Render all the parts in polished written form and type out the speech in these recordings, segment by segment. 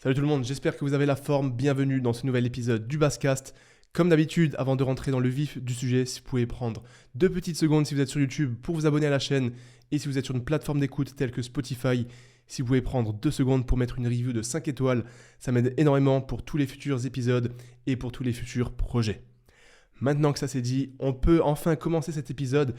Salut tout le monde, j'espère que vous avez la forme. Bienvenue dans ce nouvel épisode du Basscast. Comme d'habitude, avant de rentrer dans le vif du sujet, si vous pouvez prendre 2 petites secondes si vous êtes sur YouTube pour vous abonner à la chaîne et si vous êtes sur une plateforme d'écoute telle que Spotify, si vous pouvez prendre 2 secondes pour mettre une review de 5 étoiles, ça m'aide énormément pour tous les futurs épisodes et pour tous les futurs projets. Maintenant que ça c'est dit, on peut enfin commencer cet épisode.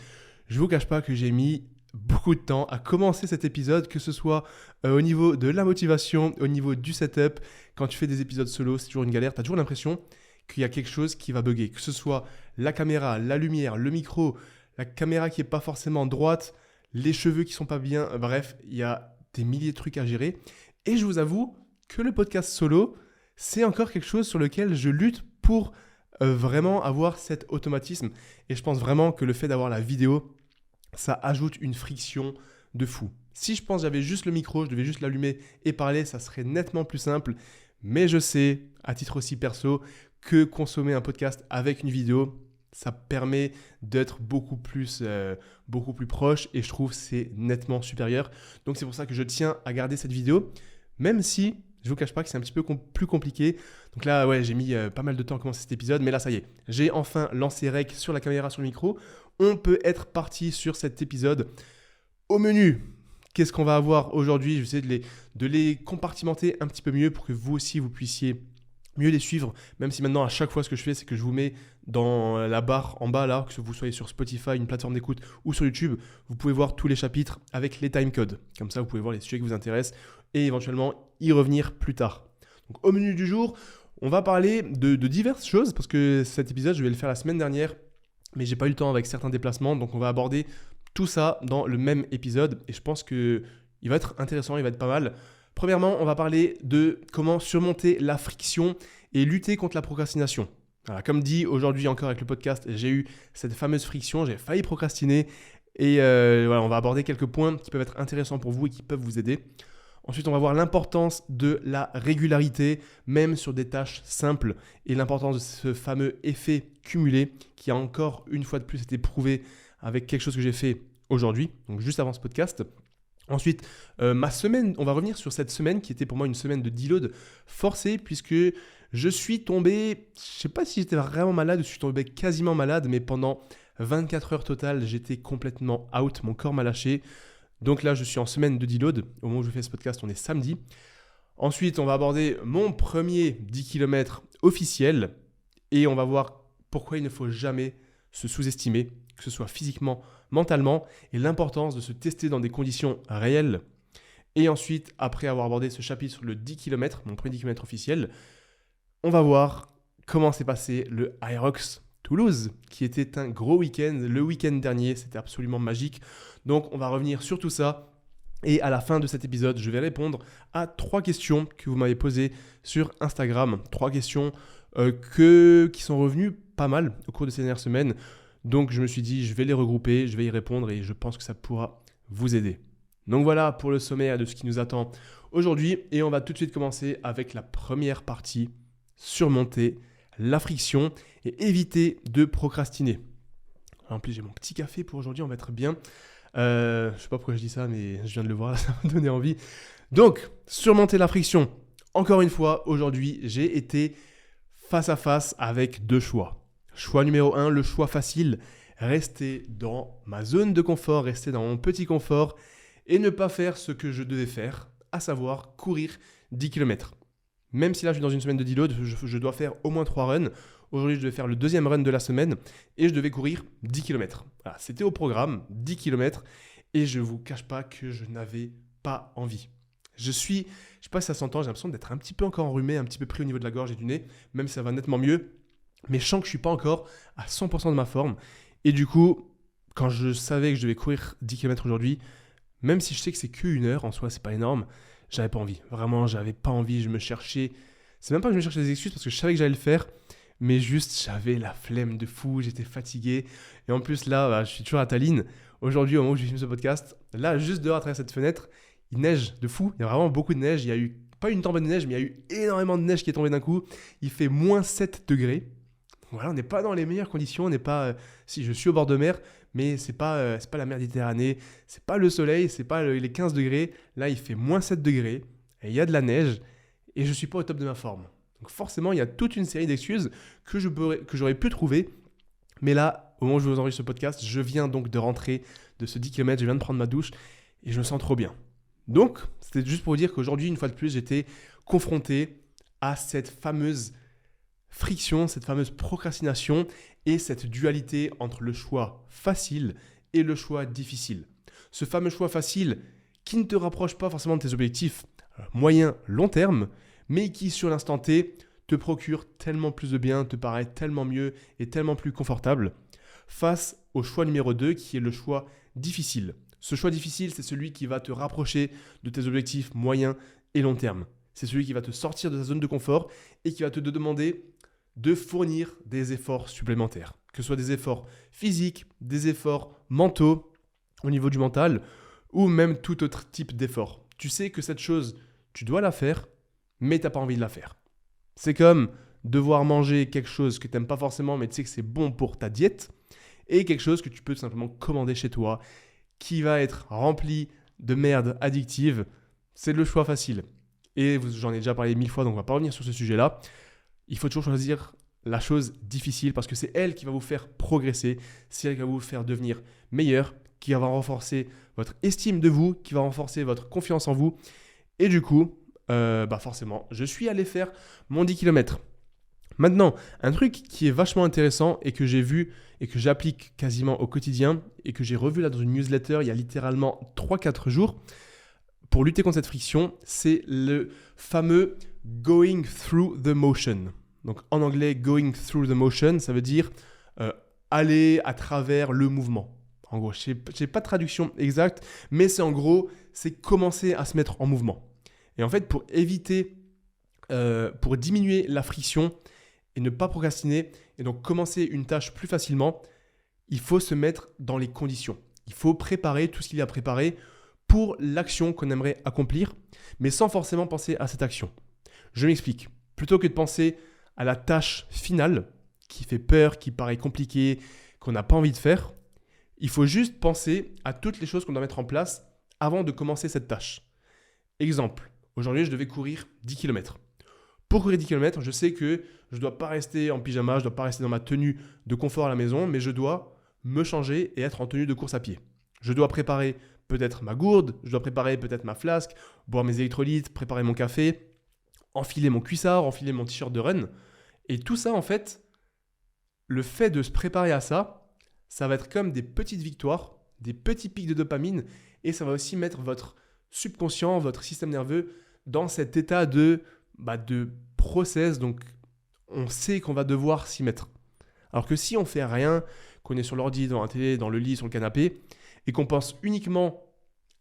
Je ne vous cache pas que j'ai mis beaucoup de temps à commencer cet épisode, que ce soit au niveau de la motivation, au niveau du setup. Quand tu fais des épisodes solo, c'est toujours une galère. Tu as toujours l'impression qu'il y a quelque chose qui va bugger, que ce soit la caméra, la lumière, le micro, la caméra qui n'est pas forcément droite, les cheveux qui sont pas bien. Bref, il y a des milliers de trucs à gérer. Et je vous avoue que le podcast solo, c'est encore quelque chose sur lequel je lutte pour vraiment avoir cet automatisme. Et je pense vraiment que le fait d'avoir la vidéo, ça ajoute une friction de fou. Si je pense que j'avais juste le micro, je devais juste l'allumer et parler, ça serait nettement plus simple. Mais je sais, à titre aussi perso, que consommer un podcast avec une vidéo, ça permet d'être beaucoup plus proche et je trouve que c'est nettement supérieur. Donc c'est pour ça que je tiens à garder cette vidéo, même si je ne vous cache pas que c'est un petit peu plus compliqué. Donc là, ouais, j'ai mis pas mal de temps à commencer cet épisode, mais là, ça y est, j'ai enfin lancé Rec sur la caméra, sur le micro. On peut être parti sur cet épisode. Au menu, qu'est-ce qu'on va avoir aujourd'hui? Je vais essayer de les compartimenter un petit peu mieux pour que vous aussi, vous puissiez mieux les suivre. Même si maintenant, à chaque fois, ce que je fais, c'est que je vous mets dans la barre en bas, là, que vous soyez sur Spotify, une plateforme d'écoute ou sur YouTube, vous pouvez voir tous les chapitres avec les timecodes. Comme ça, vous pouvez voir les sujets qui vous intéressent et éventuellement y revenir plus tard. Donc, au menu du jour, on va parler de diverses choses parce que cet épisode, je vais le faire la semaine dernière, mais j'ai pas eu le temps avec certains déplacements, donc on va aborder tout ça dans le même épisode et je pense qu'il va être intéressant, il va être pas mal. Premièrement, on va parler de comment surmonter la friction et lutter contre la procrastination. Voilà, comme dit aujourd'hui encore avec le podcast, j'ai eu cette fameuse friction, j'ai failli procrastiner et voilà, on va aborder quelques points qui peuvent être intéressants pour vous et qui peuvent vous aider. Ensuite, on va voir l'importance de la régularité, même sur des tâches simples, et l'importance de ce fameux effet cumulé qui a encore une fois de plus été prouvé avec quelque chose que j'ai fait aujourd'hui, donc juste avant ce podcast. Ensuite, ma semaine, on va revenir sur cette semaine qui était pour moi une semaine de deload forcée puisque je suis tombé, je ne sais pas si j'étais vraiment malade ou si je suis tombé quasiment malade, mais pendant 24 heures totales, j'étais complètement out, mon corps m'a lâché. Donc là, je suis en semaine de deload. Au moment où je fais ce podcast, on est samedi. Ensuite, on va aborder mon premier 10 km officiel et on va voir pourquoi il ne faut jamais se sous-estimer, que ce soit physiquement, mentalement, et l'importance de se tester dans des conditions réelles. Et ensuite, après avoir abordé ce chapitre sur le 10 km, mon premier 10 km officiel, on va voir comment s'est passé le Hyrox Toulouse, qui était un gros week-end. Le week-end dernier, c'était absolument magique. Donc, on va revenir sur tout ça. Et à la fin de cet épisode, je vais répondre à 3 questions que vous m'avez posées sur Instagram. 3 questions qui sont revenues pas mal au cours de ces dernières semaines. Donc, je me suis dit, je vais les regrouper, je vais y répondre et je pense que ça pourra vous aider. Donc voilà pour le sommaire de ce qui nous attend aujourd'hui. Et on va tout de suite commencer avec la première partie, surmonter la friction et éviter de procrastiner. En plus, j'ai mon petit café pour aujourd'hui, on va être bien. Je ne sais pas pourquoi je dis ça, mais je viens de le voir, là, ça m'a donné envie. Donc, surmonter la friction. Encore une fois, aujourd'hui, j'ai été face à face avec 2 choix. Choix numéro 1, le choix facile, rester dans ma zone de confort, rester dans mon petit confort et ne pas faire ce que je devais faire, à savoir courir 10 km. Même si là, je suis dans une semaine de deload, je dois faire au moins 3 runs. Aujourd'hui, je devais faire le 2e run de la semaine et je devais courir 10 km. Voilà, c'était au programme, 10 km, et je ne vous cache pas que je n'avais pas envie. Je ne sais pas si ça s'entend, j'ai l'impression d'être un petit peu encore enrhumé, un petit peu pris au niveau de la gorge et du nez, même si ça va nettement mieux, mais je sens que je ne suis pas encore à 100% de ma forme. Et du coup, quand je savais que je devais courir 10 km aujourd'hui, même si je sais que c'est que 1 heure, en soi, c'est pas énorme, j'avais pas envie. Vraiment, j'avais pas envie, je me cherchais. C'est même pas que je me cherchais des excuses parce que je savais que j'allais le faire, mais juste, j'avais la flemme de fou, j'étais fatigué. Et en plus, là, je suis toujours à Tallinn. Aujourd'hui, au moment où je filme ce podcast, là, juste dehors, à travers cette fenêtre, il neige de fou. Il y a vraiment beaucoup de neige. Il y a eu, pas une tempête de neige, mais il y a eu énormément de neige qui est tombée d'un coup. Il fait moins 7 degrés. Voilà, on n'est pas dans les meilleures conditions. On n'est pas. Si, je suis au bord de mer, mais c'est pas la mer Méditerranée. C'est pas le soleil, c'est pas les 15 degrés. Là, il fait moins 7 degrés. Et il y a de la neige. et je ne suis pas au top de ma forme. Donc forcément, il y a toute une série d'excuses que j'aurais pu trouver. Mais là, au moment où je vous enregistre ce podcast, je viens donc de rentrer de ce 10 km, je viens de prendre ma douche et je me sens trop bien. Donc, c'était juste pour vous dire qu'aujourd'hui, une fois de plus, j'étais confronté à cette fameuse friction, cette fameuse procrastination et cette dualité entre le choix facile et le choix difficile. Ce fameux choix facile qui ne te rapproche pas forcément de tes objectifs moyen, long terme, mais qui sur l'instant T te procure tellement plus de bien, te paraît tellement mieux et tellement plus confortable, face au choix numéro 2 qui est le choix difficile. Ce choix difficile, c'est celui qui va te rapprocher de tes objectifs moyen et long terme. C'est celui qui va te sortir de ta zone de confort et qui va te demander de fournir des efforts supplémentaires. Que ce soit des efforts physiques, des efforts mentaux au niveau du mental ou même tout autre type d'effort. Tu sais que cette chose, tu dois la faire, mais tu n'as pas envie de la faire. C'est comme devoir manger quelque chose que tu n'aimes pas forcément, mais tu sais que c'est bon pour ta diète, et quelque chose que tu peux tout simplement commander chez toi, qui va être rempli de merde addictive. C'est le choix facile. Et j'en ai déjà parlé 1000 fois, donc on ne va pas revenir sur ce sujet-là. Il faut toujours choisir la chose difficile parce que c'est elle qui va vous faire progresser, c'est elle qui va vous faire devenir meilleur, qui va renforcer votre estime de vous, qui va renforcer votre confiance en vous. Et du coup, forcément, je suis allé faire mon 10 km. Maintenant, un truc qui est vachement intéressant et que j'ai vu et que j'applique quasiment au quotidien et que j'ai revu là dans une newsletter il y a littéralement 3-4 jours pour lutter contre cette friction, c'est le fameux « going through the motion ». Donc en anglais, « going through the motion », ça veut dire aller à travers le mouvement. En gros, je n'ai pas de traduction exacte, mais c'est en gros, c'est commencer à se mettre en mouvement. Et en fait, pour diminuer la friction et ne pas procrastiner, et donc commencer une tâche plus facilement, il faut se mettre dans les conditions. Il faut préparer tout ce qu'il y a à préparer pour l'action qu'on aimerait accomplir, mais sans forcément penser à cette action. Je m'explique. Plutôt que de penser à la tâche finale, qui fait peur, qui paraît compliquée, qu'on n'a pas envie de faire, il faut juste penser à toutes les choses qu'on doit mettre en place avant de commencer cette tâche. Exemple, aujourd'hui, je devais courir 10 km. Pour courir 10 km, je sais que je ne dois pas rester en pyjama, je ne dois pas rester dans ma tenue de confort à la maison, mais je dois me changer et être en tenue de course à pied. Je dois préparer peut-être ma gourde, je dois préparer peut-être ma flasque, boire mes électrolytes, préparer mon café, enfiler mon cuissard, enfiler mon t-shirt de run. Et tout ça, en fait, le fait de se préparer à ça, ça va être comme des petites victoires, des petits pics de dopamine, et ça va aussi mettre votre subconscient, votre système nerveux dans cet état de process, donc on sait qu'on va devoir s'y mettre. Alors que si on fait rien, qu'on est sur l'ordi, dans la télé, dans le lit, sur le canapé, et qu'on pense uniquement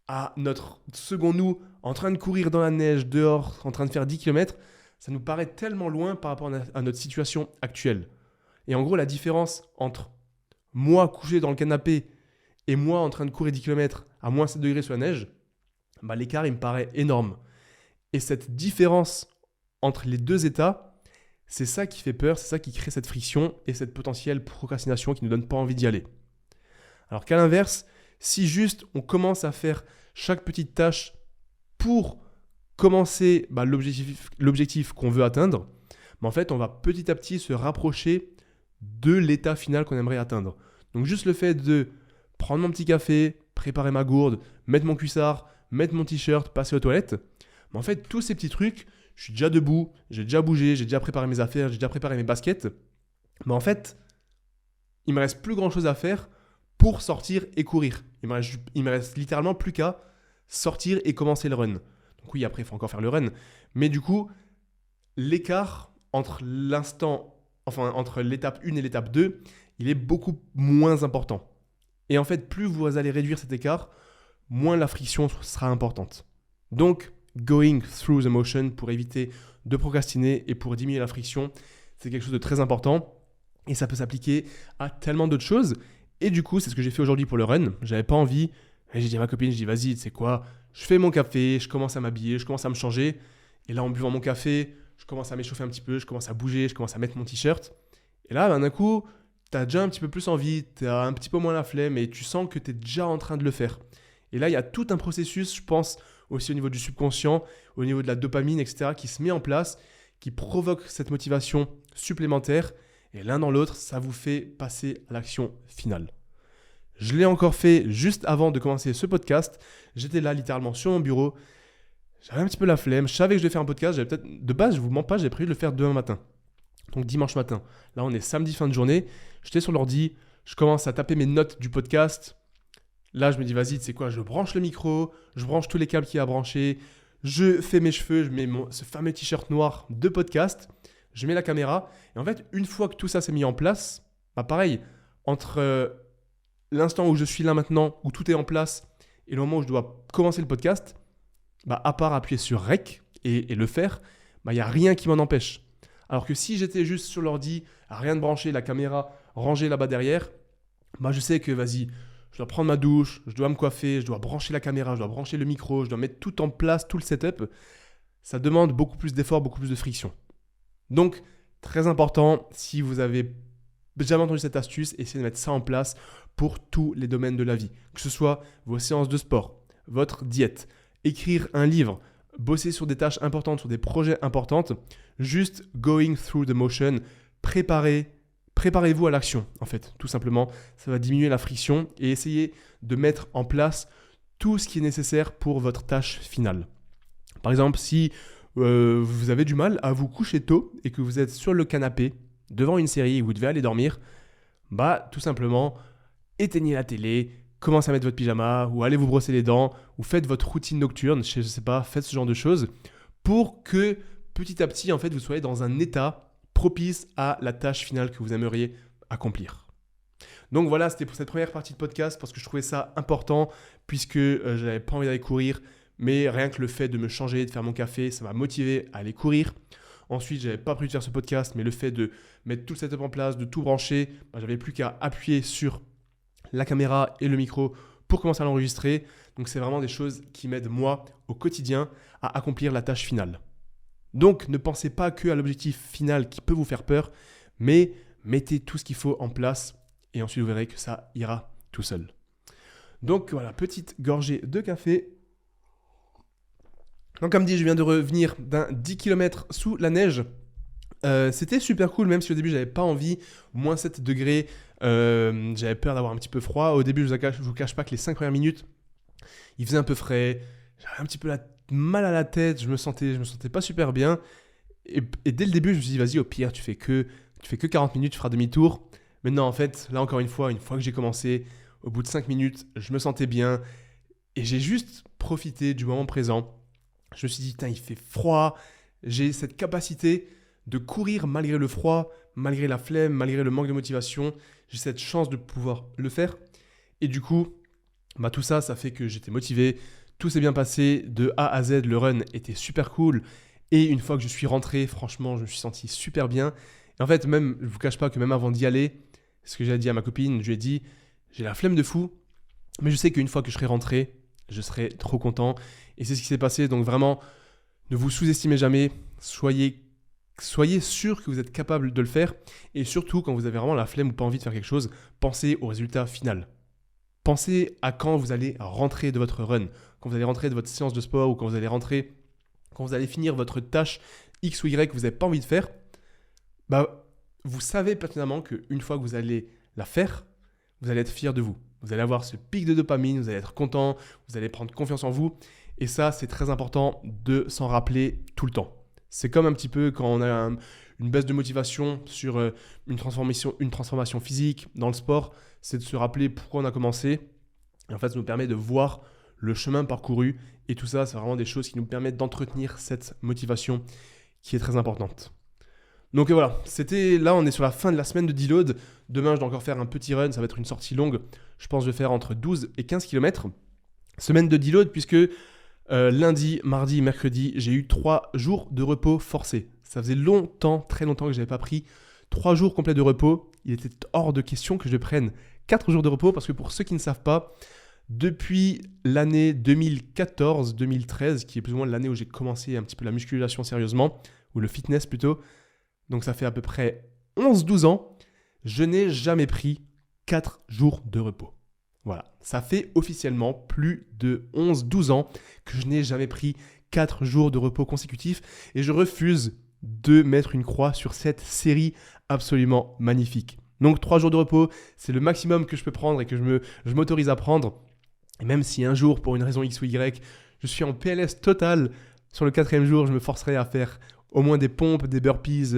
à notre second nous en train de courir dans la neige, dehors, en train de faire 10 km, ça nous paraît tellement loin par rapport à notre situation actuelle. Et en gros, la différence entre moi couché dans le canapé et moi en train de courir 10 km à moins 7 degrés sous la neige, l'écart il me paraît énorme. Et cette différence entre les deux états, c'est ça qui fait peur, c'est ça qui crée cette friction et cette potentielle procrastination qui ne nous donne pas envie d'y aller. Alors qu'à l'inverse, si juste on commence à faire chaque petite tâche pour commencer l'objectif qu'on veut atteindre, en fait on va petit à petit se rapprocher de l'état final qu'on aimerait atteindre. Donc juste le fait de prendre mon petit café, préparer ma gourde, mettre mon cuissard, mettre mon t-shirt, passer aux toilettes, en fait tous ces petits trucs, je suis déjà debout, j'ai déjà bougé, j'ai déjà préparé mes affaires, j'ai déjà préparé mes baskets, mais en fait il me reste plus grand chose à faire pour sortir et courir. Il me reste littéralement plus qu'à sortir et commencer le run. Donc oui, après, il faut encore faire le run. Mais du coup, l'écart entre l'étape 1 et l'étape 2, il est beaucoup moins important. Et en fait, plus vous allez réduire cet écart, moins la friction sera importante. Donc, going through the motion pour éviter de procrastiner et pour diminuer la friction, c'est quelque chose de très important. Et ça peut s'appliquer à tellement d'autres choses. Et du coup, c'est ce que j'ai fait aujourd'hui pour le run. J'avais pas envie. Et j'ai dit à ma copine, vas-y, tu sais quoi, je fais mon café, je commence à m'habiller, je commence à me changer. Et là, en buvant mon café, je commence à m'échauffer un petit peu, je commence à bouger, je commence à mettre mon t-shirt. Et là, d'un coup, tu as déjà un petit peu plus envie, tu as un petit peu moins la flemme et tu sens que tu es déjà en train de le faire. Et là, il y a tout un processus, je pense, aussi au niveau du subconscient, au niveau de la dopamine, etc., qui se met en place, qui provoque cette motivation supplémentaire. Et l'un dans l'autre, ça vous fait passer à l'action finale. Je l'ai encore fait juste avant de commencer ce podcast. J'étais là littéralement sur mon bureau. J'avais un petit peu la flemme. Je savais que je devais faire un podcast. De base, je ne vous mens pas, j'avais prévu de le faire demain matin. Donc dimanche matin. Là, on est samedi fin de journée. J'étais sur l'ordi. Je commence à taper mes notes du podcast. Là, je me dis, vas-y, tu sais quoi, je branche le micro. Je branche tous les câbles qu'il y a à brancher. Je fais mes cheveux. Je mets ce fameux t-shirt noir de podcast. Je mets la caméra. Et en fait, une fois que tout ça s'est mis en place, pareil, entre l'instant où je suis là maintenant, où tout est en place, et le moment où je dois commencer le podcast, à part appuyer sur Rec et le faire, il n'y a rien qui m'en empêche. Alors que si j'étais juste sur l'ordi, à rien de brancher, la caméra rangée là-bas derrière, je sais que vas-y, je dois prendre ma douche, je dois me coiffer, je dois brancher la caméra, je dois brancher le micro, je dois mettre tout en place, tout le setup. Ça demande beaucoup plus d'efforts, beaucoup plus de friction. Donc, très important, si vous avez jamais entendu cette astuce, essayez de mettre ça en place pour tous les domaines de la vie. Que ce soit vos séances de sport, votre diète, écrire un livre, bosser sur des tâches importantes, sur des projets importants, juste going through the motion, préparez-vous à l'action, en fait, tout simplement. Ça va diminuer la friction et essayez de mettre en place tout ce qui est nécessaire pour votre tâche finale. Par exemple, si vous avez du mal à vous coucher tôt et que vous êtes sur le canapé devant une série et que vous devez aller dormir, tout simplement, éteignez la télé, commencez à mettre votre pyjama ou allez vous brosser les dents ou faites votre routine nocturne, je sais pas, faites ce genre de choses pour que petit à petit, en fait, vous soyez dans un état propice à la tâche finale que vous aimeriez accomplir. Donc voilà, c'était pour cette première partie de podcast parce que je trouvais ça important puisque je n'avais pas envie d'aller courir, mais rien que le fait de me changer, de faire mon café, ça m'a motivé à aller courir. Ensuite, je n'avais pas prévu de faire ce podcast, mais le fait de mettre tout le setup en place, de tout brancher, j'avais plus qu'à appuyer sur la caméra et le micro pour commencer à l'enregistrer. Donc, c'est vraiment des choses qui m'aident moi au quotidien à accomplir la tâche finale. Donc, ne pensez pas que à l'objectif final qui peut vous faire peur, mais mettez tout ce qu'il faut en place et ensuite vous verrez que ça ira tout seul. Donc, voilà, petite gorgée de café. Donc comme dit, je viens de revenir d'un 10 km sous la neige. C'était super cool, même si au début j'avais pas envie, moins 7 degrés, j'avais peur d'avoir un petit peu froid. Au début, je vous cache pas que les 5 premières minutes, il faisait un peu frais, j'avais un petit peu mal à la tête, je me sentais pas super bien. Et dès le début, je me suis dit, vas-y, au pire, tu fais que 40 minutes, tu feras demi-tour. Mais non, en fait, là encore une fois que j'ai commencé, au bout de 5 minutes, je me sentais bien et j'ai juste profité du moment présent. Je me suis dit, il fait froid, j'ai cette capacité de courir malgré le froid, malgré la flemme, malgré le manque de motivation. J'ai cette chance de pouvoir le faire. Et du coup, tout ça fait que j'étais motivé. Tout s'est bien passé de A à Z. Le run était super cool. Et une fois que je suis rentré, franchement, je me suis senti super bien. Et en fait, même, je ne vous cache pas que même avant d'y aller, ce que j'ai dit à ma copine, je lui ai dit, j'ai la flemme de fou, mais je sais qu'une fois que je serai rentré, je serai trop content. Et c'est ce qui s'est passé. Donc vraiment, ne vous sous-estimez jamais. Soyez sûr que vous êtes capable de le faire. Et surtout, quand vous avez vraiment la flemme ou pas envie de faire quelque chose, pensez au résultat final. Pensez à quand vous allez rentrer de votre run, quand vous allez rentrer de votre séance de sport ou quand vous allez finir votre tâche X ou Y que vous n'avez pas envie de faire. Vous savez pertinemment qu'une fois que vous allez la faire, vous allez être fier de vous. Vous allez avoir ce pic de dopamine, vous allez être content, vous allez prendre confiance en vous. Et ça, c'est très important de s'en rappeler tout le temps. C'est comme un petit peu quand on a une baisse de motivation sur une transformation physique dans le sport, c'est de se rappeler pourquoi on a commencé. Et en fait, ça nous permet de voir le chemin parcouru. Et tout ça, c'est vraiment des choses qui nous permettent d'entretenir cette motivation qui est très importante. Donc voilà, là on est sur la fin de la semaine de deload. Demain, je dois encore faire un petit run, ça va être une sortie longue. Je pense que je vais faire entre 12 et 15 km. Semaine de deload puisque lundi, mardi, mercredi, j'ai eu 3 jours de repos forcé. Ça faisait très longtemps que je n'avais pas pris 3 jours complets de repos. Il était hors de question que je prenne 4 jours de repos parce que pour ceux qui ne savent pas, depuis l'année 2014-2013, qui est plus ou moins l'année où j'ai commencé un petit peu la musculation sérieusement, ou le fitness plutôt, donc ça fait à peu près 11-12 ans, je n'ai jamais pris 4 jours de repos. Voilà, ça fait officiellement plus de 11-12 ans que je n'ai jamais pris 4 jours de repos consécutifs et je refuse de mettre une croix sur cette série absolument magnifique. Donc 3 jours de repos, c'est le maximum que je peux prendre et que je m'autorise à prendre. Et même si un jour, pour une raison X ou Y, je suis en PLS total, sur le 4e jour, je me forcerai à faire au moins des pompes, des burpees,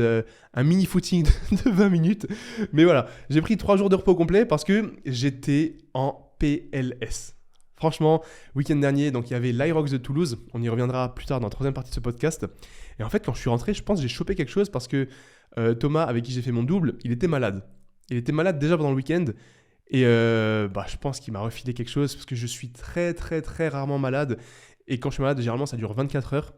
un mini footing de 20 minutes. Mais voilà, j'ai pris 3 jours de repos complet parce que j'étais en PLS. Franchement, week-end dernier, donc il y avait l'Irox de Toulouse. On y reviendra plus tard dans la 3e partie de ce podcast. Et en fait, quand je suis rentré, je pense que j'ai chopé quelque chose parce que Thomas, avec qui j'ai fait mon double, il était malade. Il était malade déjà pendant le week-end. Et je pense qu'il m'a refilé quelque chose parce que je suis très, très, très rarement malade. Et quand je suis malade, généralement, ça dure 24 heures.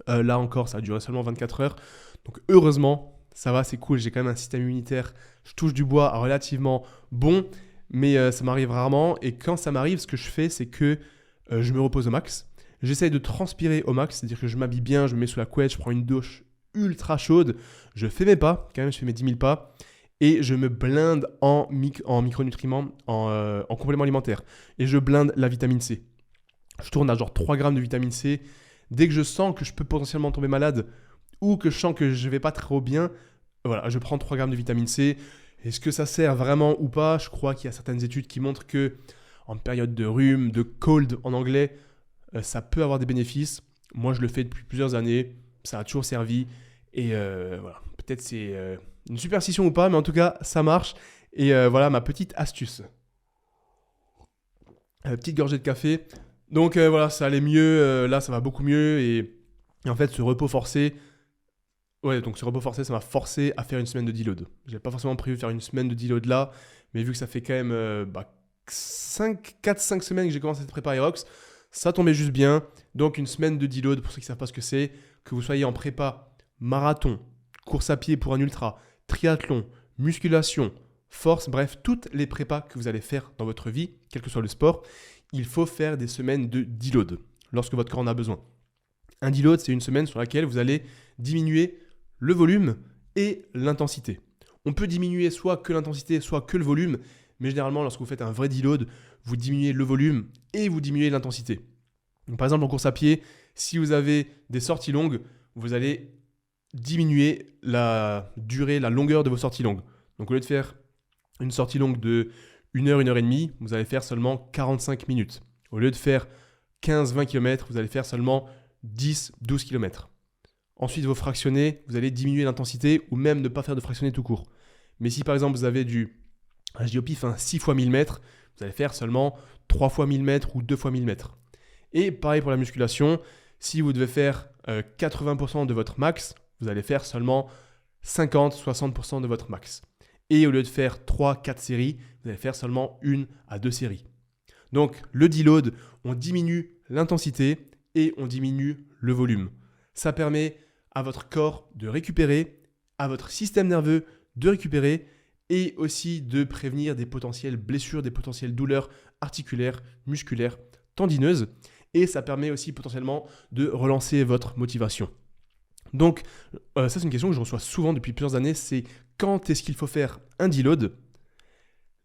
Là encore, ça a duré seulement 24 heures. Donc heureusement, ça va, c'est cool. J'ai quand même un système immunitaire, je touche du bois, relativement bon. Mais ça m'arrive rarement. Et quand ça m'arrive, ce que je fais, c'est que je me repose au max. J'essaye de transpirer au max, c'est-à-dire que je m'habille bien, je me mets sous la couette, je prends une douche ultra chaude. Je fais mes pas, quand même, je fais mes 10 000 pas. Et je me blinde en micronutriments, en compléments alimentaires. Et je blinde la vitamine C. Je tourne à genre 3 grammes de vitamine C. Dès que je sens que je peux potentiellement tomber malade ou que je sens que je ne vais pas trop bien, voilà, je prends 3 grammes de vitamine C. Est-ce que ça sert vraiment ou pas ? Je crois qu'il y a certaines études qui montrent que en période de rhume, de cold en anglais, ça peut avoir des bénéfices. Moi, je le fais depuis plusieurs années. Ça a toujours servi. Et voilà, peut-être c'est une superstition ou pas, mais en tout cas, ça marche. Et voilà ma petite astuce. Petite gorgée de café. Donc voilà, ça allait mieux. Là, ça va beaucoup mieux. Et en fait, ce repos forcé, ça m'a forcé à faire une semaine de deload. Je n'avais pas forcément prévu de faire une semaine de deload là, mais vu que ça fait quand même 4-5 semaines que j'ai commencé cette prépa Aerox, ça tombait juste bien. Donc une semaine de deload, pour ceux qui ne savent pas ce que c'est, que vous soyez en prépa marathon, course à pied pour un ultra, triathlon, musculation, force, bref, toutes les prépas que vous allez faire dans votre vie, quel que soit le sport, il faut faire des semaines de deload lorsque votre corps en a besoin. Un deload, c'est une semaine sur laquelle vous allez diminuer le volume et l'intensité. On peut diminuer soit que l'intensité, soit que le volume, mais généralement, lorsque vous faites un vrai deload, vous diminuez le volume et vous diminuez l'intensité. Donc, par exemple, en course à pied, si vous avez des sorties longues, vous allez diminuer la durée, la longueur de vos sorties longues. Donc, au lieu de faire une sortie longue de 1 heure, 1 heure et demie, vous allez faire seulement 45 minutes. Au lieu de faire 15-20 km, vous allez faire seulement 10-12 km. Ensuite, vos fractionnés, vous allez diminuer l'intensité ou même ne pas faire de fractionnés tout court. Mais si par exemple vous avez je dis au pif, 6 fois 1000 mètres, vous allez faire seulement 3 fois 1000 mètres ou 2 fois 1000 mètres. Et pareil pour la musculation, si vous devez faire 80% de votre max, vous allez faire seulement 50-60% de votre max. Et au lieu de faire 3-4 séries, vous allez faire seulement 1 à 2 séries. Donc le deload, on diminue l'intensité et on diminue le volume. Ça permet à votre corps de récupérer, à votre système nerveux de récupérer et aussi de prévenir des potentielles blessures, des potentielles douleurs articulaires, musculaires, tendineuses. Et ça permet aussi potentiellement de relancer votre motivation. Donc, ça c'est une question que je reçois souvent depuis plusieurs années, c'est quand est-ce qu'il faut faire un deload ?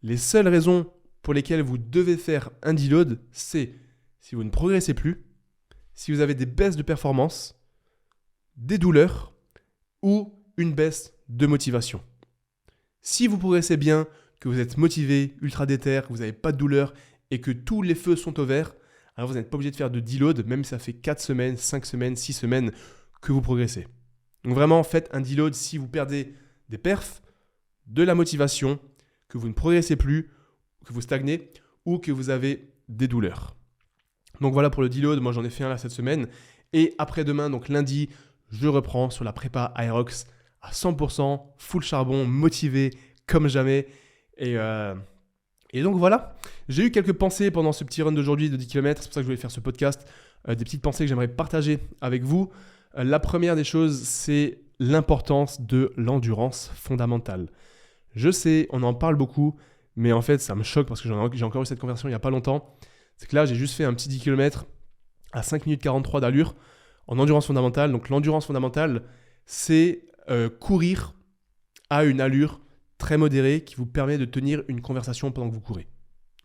Les seules raisons pour lesquelles vous devez faire un deload, c'est si vous ne progressez plus, si vous avez des baisses de performance, des douleurs ou une baisse de motivation. Si vous progressez bien, que vous êtes motivé, ultra déter, que vous n'avez pas de douleur et que tous les feux sont au vert, alors vous n'êtes pas obligé de faire de deload, même si ça fait 4 semaines, 5 semaines, 6 semaines que vous progressez. Donc vraiment, faites un deload si vous perdez des perfs, de la motivation, que vous ne progressez plus, que vous stagnez ou que vous avez des douleurs. Donc voilà pour le deload, moi j'en ai fait un là cette semaine. Et après-demain, donc lundi, je reprends sur la prépa Aerox à 100%, full charbon, motivé comme jamais. Et donc voilà, j'ai eu quelques pensées pendant ce petit run d'aujourd'hui de 10 km, c'est pour ça que je voulais faire ce podcast, des petites pensées que j'aimerais partager avec vous. La première des choses, c'est l'importance de l'endurance fondamentale. Je sais, on en parle beaucoup, mais en fait ça me choque parce que j'ai encore eu cette conversation il n'y a pas longtemps. C'est que là, j'ai juste fait un petit 10 km à 5 minutes 43 d'allure en endurance fondamentale. Donc l'endurance fondamentale, c'est courir à une allure très modérée qui vous permet de tenir une conversation pendant que vous courez.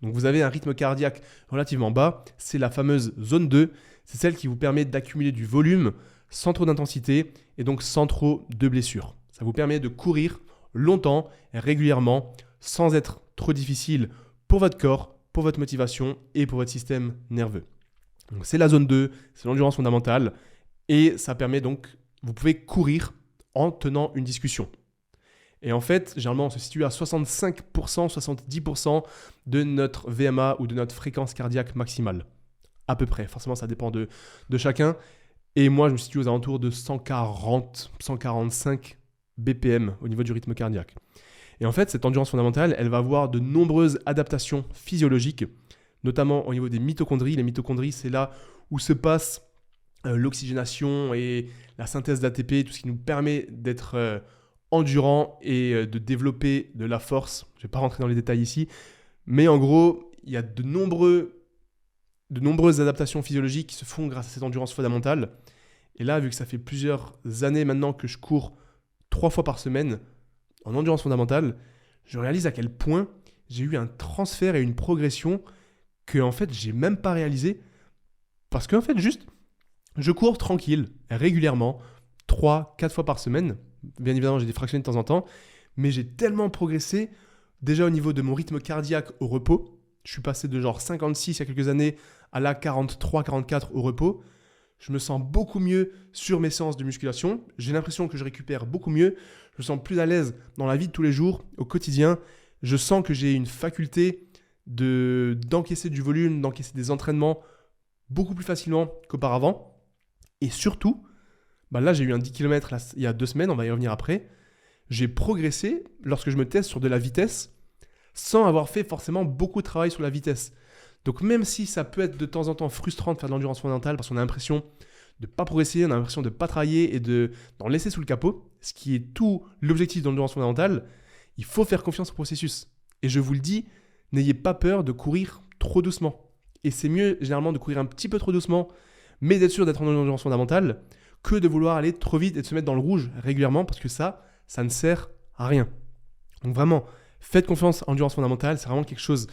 Donc vous avez un rythme cardiaque relativement bas, c'est la fameuse zone 2, c'est celle qui vous permet d'accumuler du volume sans trop d'intensité et donc sans trop de blessures. Ça vous permet de courir longtemps et régulièrement sans être trop difficile pour votre corps, pour votre motivation et pour votre système nerveux. Donc c'est la zone 2, c'est l'endurance fondamentale et ça permet donc, vous pouvez courir en tenant une discussion. Et en fait, généralement, on se situe à 65%, 70% de notre VMA ou de notre fréquence cardiaque maximale. À peu près. Forcément, ça dépend de chacun. Et moi, je me situe aux alentours de 140, 145 BPM au niveau du rythme cardiaque. Et en fait, cette endurance fondamentale, elle va avoir de nombreuses adaptations physiologiques, notamment au niveau des mitochondries. Les mitochondries, c'est là où se passe l'oxygénation et la synthèse d'ATP, tout ce qui nous permet d'être endurant et de développer de la force. Je ne vais pas rentrer dans les détails ici, mais en gros, il y a de nombreuses adaptations physiologiques qui se font grâce à cette endurance fondamentale. Et là, vu que ça fait plusieurs années maintenant que je cours 3 fois par semaine en endurance fondamentale, je réalise à quel point j'ai eu un transfert et une progression que en fait, j'ai même pas réalisé. Parce qu'en fait, juste, je cours tranquille, régulièrement, 3-4 fois par semaine. Bien évidemment, j'ai des fractionnés de temps en temps, mais j'ai tellement progressé déjà au niveau de mon rythme cardiaque au repos. Je suis passé de genre 56 il y a quelques années à là 43-44 au repos. Je me sens beaucoup mieux sur mes séances de musculation. J'ai l'impression que je récupère beaucoup mieux. Je me sens plus à l'aise dans la vie de tous les jours, au quotidien. Je sens que j'ai une faculté d'encaisser du volume, d'encaisser des entraînements beaucoup plus facilement qu'auparavant. Et surtout, là, j'ai eu un 10 km il y a 2 semaines, on va y revenir après. J'ai progressé lorsque je me teste sur de la vitesse sans avoir fait forcément beaucoup de travail sur la vitesse. Donc même si ça peut être de temps en temps frustrant de faire de l'endurance fondamentale parce qu'on a l'impression de ne pas progresser, on a l'impression de ne pas travailler et d'en laisser sous le capot, ce qui est tout l'objectif de l'endurance fondamentale, il faut faire confiance au processus. Et je vous le dis, n'ayez pas peur de courir trop doucement. Et c'est mieux généralement de courir un petit peu trop doucement, mais d'être sûr d'être en endurance fondamentale, que de vouloir aller trop vite et de se mettre dans le rouge régulièrement parce que ça ne sert à rien. Donc vraiment, faites confiance en endurance fondamentale, c'est vraiment quelque chose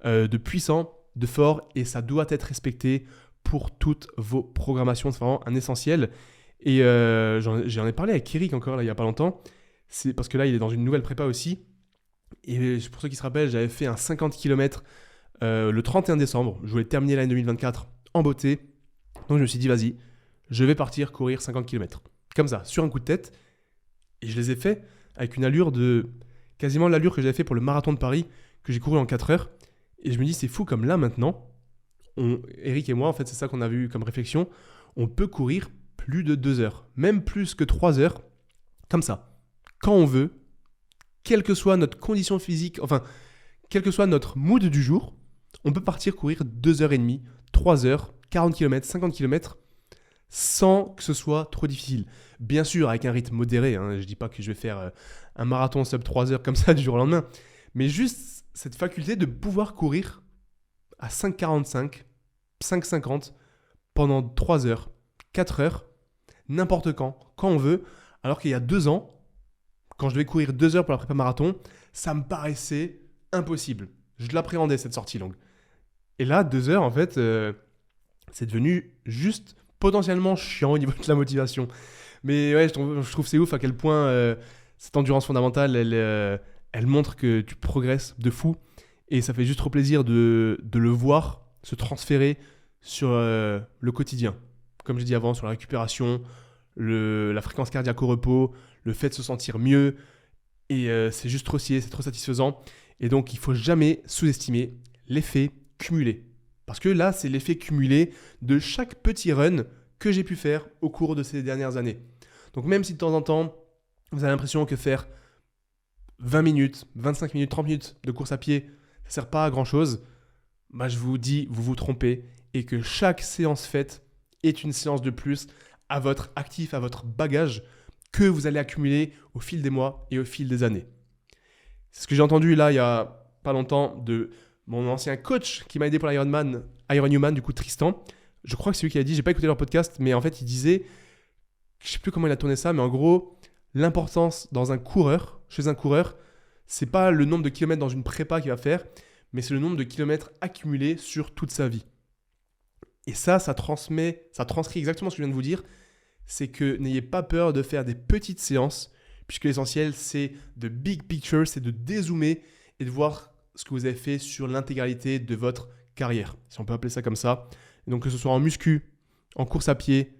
de puissant, de fort et ça doit être respecté pour toutes vos programmations. C'est vraiment un essentiel. Et j'en ai parlé avec Eric encore là, il n'y a pas longtemps. C'est parce que là, il est dans une nouvelle prépa aussi. Et pour ceux qui se rappellent, j'avais fait un 50 km le 31 décembre. Je voulais terminer l'année 2024 en beauté. Donc je me suis dit, vas-y, je vais partir courir 50 km. Comme ça, sur un coup de tête. Et je les ai fait avec une allure de quasiment l'allure que j'avais fait pour le marathon de Paris, que j'ai couru en 4 heures. Et je me dis, c'est fou comme là maintenant, Eric et moi, en fait, c'est ça qu'on a vu comme réflexion, on peut courir plus de 2 heures, même plus que 3 heures, comme ça, quand on veut, quelle que soit notre condition physique, enfin, quel que soit notre mood du jour, on peut partir courir 2h30, 3 heures, 40 km, 50 km, sans que ce soit trop difficile. Bien sûr, avec un rythme modéré, hein, je ne dis pas que je vais faire un marathon sub 3 heures comme ça du jour au lendemain, mais juste cette faculté de pouvoir courir à 5,45, 5,50 pendant 3 heures, 4 heures, n'importe quand on veut, alors qu'il y a 2 ans, quand je devais courir 2 heures pour la prépa marathon, ça me paraissait impossible. Je l'appréhendais cette sortie longue. Et là, 2 heures, en fait, c'est devenu juste potentiellement chiant au niveau de la motivation. Mais ouais, je trouve c'est ouf à quel point cette endurance fondamentale, elle montre que tu progresses de fou. Et ça fait juste trop plaisir de le voir se transférer sur le quotidien. Comme je dis avant, sur la récupération, la fréquence cardiaque au repos, le fait de se sentir mieux. Et c'est juste trop stylé, c'est trop satisfaisant. Et donc, il ne faut jamais sous-estimer l'effet cumulé. Parce que là, c'est l'effet cumulé de chaque petit run que j'ai pu faire au cours de ces dernières années. Donc, même si de temps en temps, vous avez l'impression que faire 20 minutes, 25 minutes, 30 minutes de course à pied, ça ne sert pas à grand-chose, je vous dis, vous vous trompez et que chaque séance faite est une séance de plus à votre actif, à votre bagage que vous allez accumuler au fil des mois et au fil des années. C'est ce que j'ai entendu là il n'y a pas longtemps de mon ancien coach qui m'a aidé pour l'Ironman, du coup Tristan. Je crois que c'est lui qui a dit, j'ai pas écouté leur podcast, mais en fait il disait, je sais plus comment il a tourné ça, mais en gros, l'importance chez un coureur, c'est pas le nombre de kilomètres dans une prépa qu'il va faire, mais c'est le nombre de kilomètres accumulés sur toute sa vie. Et ça transcrit exactement ce que je viens de vous dire, c'est que n'ayez pas peur de faire des petites séances, puisque l'essentiel, c'est de big picture, c'est de dézoomer et de voir ce que vous avez fait sur l'intégralité de votre carrière, si on peut appeler ça comme ça. Et donc que ce soit en muscu, en course à pied,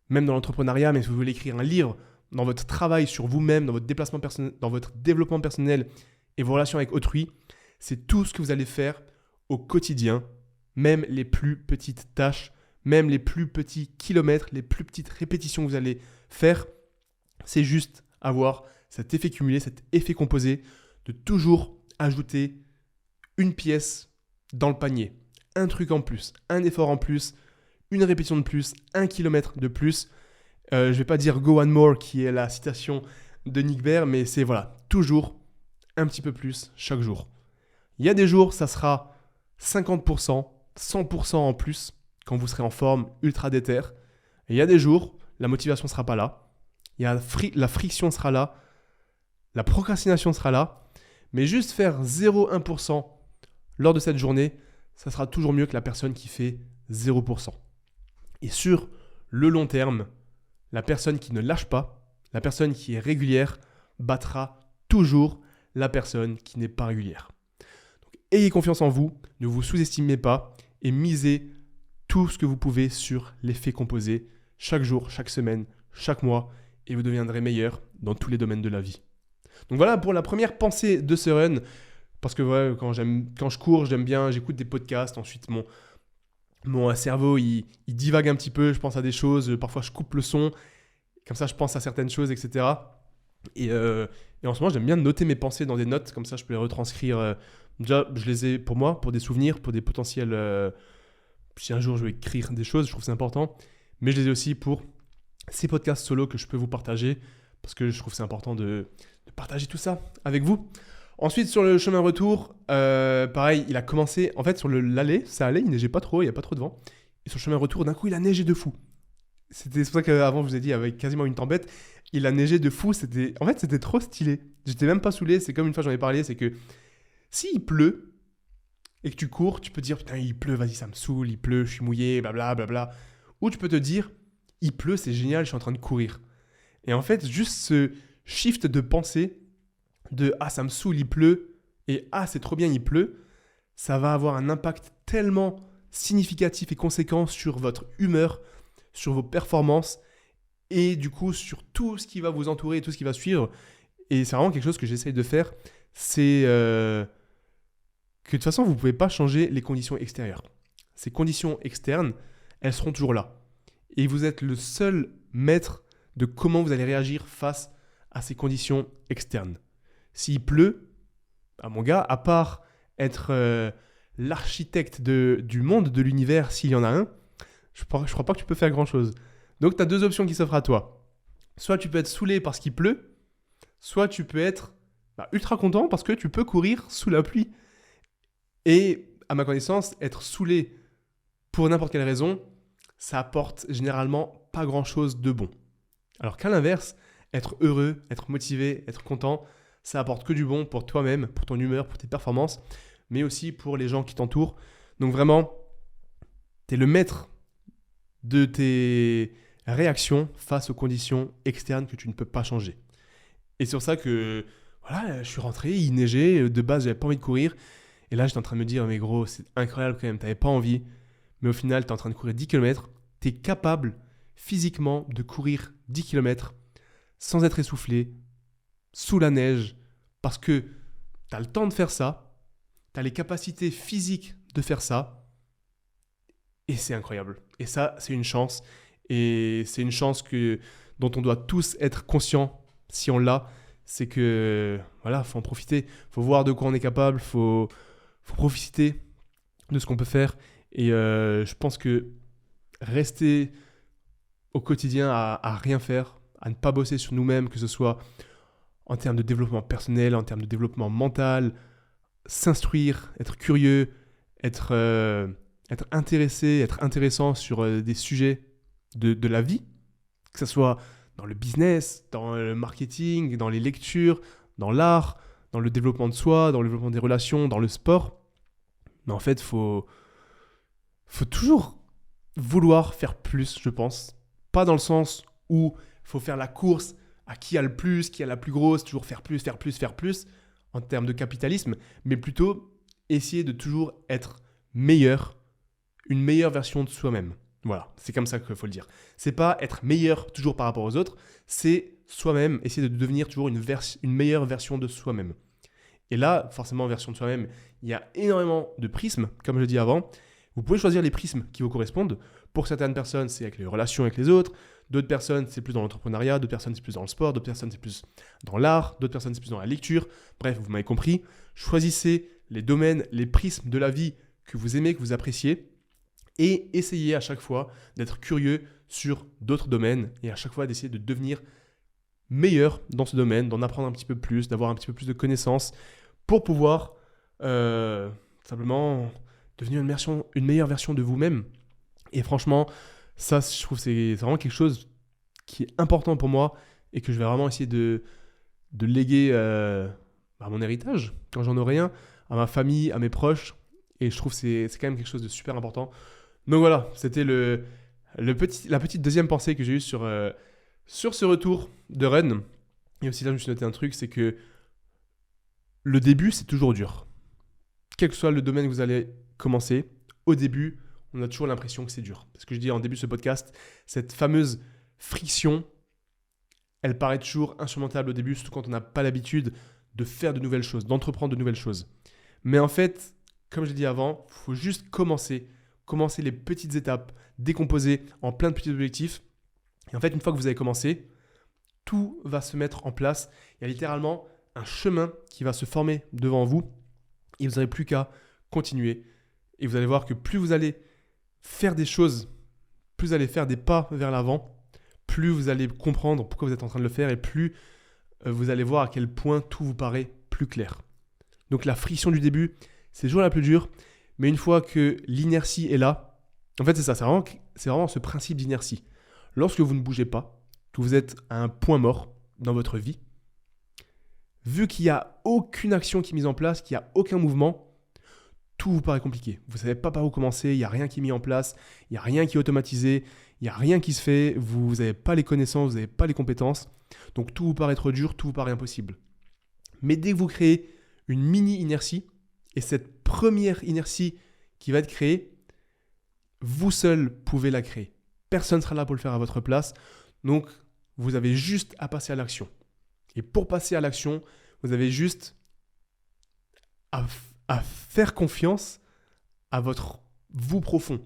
même dans l'entrepreneuriat, mais si vous voulez écrire un livre, dans votre travail sur vous-même, dans votre déplacement personnel, dans votre développement personnel et vos relations avec autrui, c'est tout ce que vous allez faire au quotidien, même les plus petites tâches, même les plus petits kilomètres, les plus petites répétitions que vous allez faire, c'est juste avoir cet effet cumulé, cet effet composé de toujours ajouter une pièce dans le panier, un truc en plus, un effort en plus, une répétition de plus, 1 kilomètre de plus. Je ne vais pas dire go one more qui est la citation de Nick Bare, mais c'est voilà, toujours un petit peu plus chaque jour. Il y a des jours, ça sera 50%, 100% en plus quand vous serez en forme ultra déter. Et il y a des jours, la motivation ne sera pas là. La friction sera là. La procrastination sera là. Mais juste faire 0,1% lors de cette journée, ça sera toujours mieux que la personne qui fait 0%. Et sur le long terme, la personne qui ne lâche pas, la personne qui est régulière, battra toujours la personne qui n'est pas régulière. Donc, ayez confiance en vous, ne vous sous-estimez pas et misez tout ce que vous pouvez sur l'effet composé chaque jour, chaque semaine, chaque mois et vous deviendrez meilleur dans tous les domaines de la vie. Donc voilà pour la première pensée de ce run. Parce que ouais, quand je cours, j'aime bien, j'écoute des podcasts. Ensuite, mon cerveau, il divague un petit peu. Je pense à des choses. Parfois, je coupe le son. Comme ça, je pense à certaines choses, etc. Et en ce moment, j'aime bien noter mes pensées dans des notes. Comme ça, je peux les retranscrire. Déjà, je les ai pour moi, pour des souvenirs, pour des potentiels... si un jour, je vais écrire des choses, je trouve que c'est important. Mais je les ai aussi pour ces podcasts solo que je peux vous partager. Parce que je trouve que c'est important de partager tout ça avec vous. Ensuite, sur le chemin retour, pareil, il a commencé... En fait, sur l'allée, ça allait, il neigeait pas trop, il n'y a pas trop de vent. Et sur le chemin retour, d'un coup, il a neigé de fou. C'est pour ça qu'avant, je vous ai dit, avec quasiment une tempête, il a neigé de fou. En fait, c'était trop stylé. J'étais même pas saoulé. C'est comme une fois, j'en ai parlé, c'est que s'il pleut et que tu cours, tu peux te dire, putain, il pleut, vas-y, ça me saoule, il pleut, je suis mouillé, blablabla. Bla, bla. Ou tu peux te dire, il pleut, c'est génial, je suis en train de courir. Et en fait, juste ce shift de pensée de « ah, ça me saoule, il pleut » et « ah, c'est trop bien, il pleut », ça va avoir un impact tellement significatif et conséquent sur votre humeur, sur vos performances et du coup sur tout ce qui va vous entourer et tout ce qui va suivre. Et c'est vraiment quelque chose que j'essaye de faire, c'est que de toute façon, vous ne pouvez pas changer les conditions extérieures. Ces conditions externes, elles seront toujours là. Et vous êtes le seul maître de comment vous allez réagir face à ces conditions externes. S'il pleut, mon gars, à part être l'architecte du monde, de l'univers, s'il y en a un, je crois pas que tu peux faire grand-chose. Donc, tu as deux options qui s'offrent à toi. Soit tu peux être saoulé parce qu'il pleut, soit tu peux être ultra content parce que tu peux courir sous la pluie. Et à ma connaissance, être saoulé pour n'importe quelle raison, ça apporte généralement pas grand-chose de bon. Alors qu'à l'inverse, être heureux, être motivé, être content, ça apporte que du bon pour toi-même, pour ton humeur, pour tes performances, mais aussi pour les gens qui t'entourent. Donc vraiment, tu es le maître de tes réactions face aux conditions externes que tu ne peux pas changer. Et c'est pour ça que voilà, je suis rentré, il neigeait, de base, j'avais pas envie de courir. Et là, j'étais en train de me dire, mais gros, c'est incroyable quand même, t'avais pas envie. Mais au final, t'es en train de courir 10 km, t'es capable physiquement de courir 10 km sans être essoufflé, sous la neige, parce que tu as le temps de faire ça, tu as les capacités physiques de faire ça, et c'est incroyable. Et ça, c'est une chance, et c'est une chance dont on doit tous être conscients, si on l'a, c'est que, voilà, faut en profiter, faut voir de quoi on est capable, faut profiter de ce qu'on peut faire, et je pense que rester au quotidien à rien faire, à ne pas bosser sur nous-mêmes, que ce soit en termes de développement personnel, en termes de développement mental, s'instruire, être curieux, être intéressé, être intéressant sur des sujets de la vie, que ce soit dans le business, dans le marketing, dans les lectures, dans l'art, dans le développement de soi, dans le développement des relations, dans le sport. Mais en fait, faut toujours vouloir faire plus, je pense. Pas dans le sens où il faut faire la course à qui a le plus, qui a la plus grosse, toujours faire plus, faire plus, faire plus, en termes de capitalisme, mais plutôt essayer de toujours être meilleur, une meilleure version de soi-même. Voilà, c'est comme ça qu'il faut le dire. C'est pas être meilleur toujours par rapport aux autres, c'est soi-même, essayer de devenir toujours une meilleure version de soi-même. Et là, forcément, version de soi-même, il y a énormément de prismes, comme je l'ai dit avant. Vous pouvez choisir les prismes qui vous correspondent. Pour certaines personnes, c'est avec les relations avec les autres. D'autres personnes, c'est plus dans l'entrepreneuriat. D'autres personnes, c'est plus dans le sport. D'autres personnes, c'est plus dans l'art. D'autres personnes, c'est plus dans la lecture. Bref, vous m'avez compris. Choisissez les domaines, les prismes de la vie que vous aimez, que vous appréciez. Et essayez à chaque fois d'être curieux sur d'autres domaines. Et à chaque fois d'essayer de devenir meilleur dans ce domaine, d'en apprendre un petit peu plus, d'avoir un petit peu plus de connaissances pour pouvoir simplement devenir une meilleure version de vous-même. Et franchement, ça, je trouve que c'est vraiment quelque chose qui est important pour moi et que je vais vraiment essayer de léguer à mon héritage, quand j'en aurai un, à ma famille, à mes proches. Et je trouve que c'est quand même quelque chose de super important. Donc voilà, c'était la petite deuxième pensée que j'ai eue sur ce retour de run. Et aussi là, je me suis noté un truc, c'est que le début, c'est toujours dur. Quel que soit le domaine que vous allez commencer, au début, on a toujours l'impression que c'est dur. Parce que je dis en début de ce podcast, cette fameuse friction, elle paraît toujours insurmontable au début, surtout quand on n'a pas l'habitude de faire de nouvelles choses, d'entreprendre de nouvelles choses. Mais en fait, comme je l'ai dit avant, il faut juste commencer les petites étapes, décomposer en plein de petits objectifs. Et en fait, une fois que vous avez commencé, tout va se mettre en place. Il y a littéralement un chemin qui va se former devant vous et vous n'aurez plus qu'à continuer. Et vous allez voir que plus vous allez faire des choses, plus vous allez faire des pas vers l'avant, plus vous allez comprendre pourquoi vous êtes en train de le faire et plus vous allez voir à quel point tout vous paraît plus clair. Donc la friction du début, c'est toujours la plus dure, mais une fois que l'inertie est là, en fait c'est ça, c'est vraiment ce principe d'inertie. Lorsque vous ne bougez pas, que vous êtes à un point mort dans votre vie, vu qu'il n'y a aucune action qui est mise en place, qu'il n'y a aucun mouvement, tout vous paraît compliqué. Vous ne savez pas par où commencer, il n'y a rien qui est mis en place, il n'y a rien qui est automatisé, il n'y a rien qui se fait, vous n'avez pas les connaissances, vous n'avez pas les compétences, donc tout vous paraît trop dur, tout vous paraît impossible. Mais dès que vous créez une mini-inertie, et cette première inertie qui va être créée, vous seul pouvez la créer. Personne ne sera là pour le faire à votre place, donc vous avez juste à passer à l'action. Et pour passer à l'action, vous avez juste à faire confiance à votre vous profond,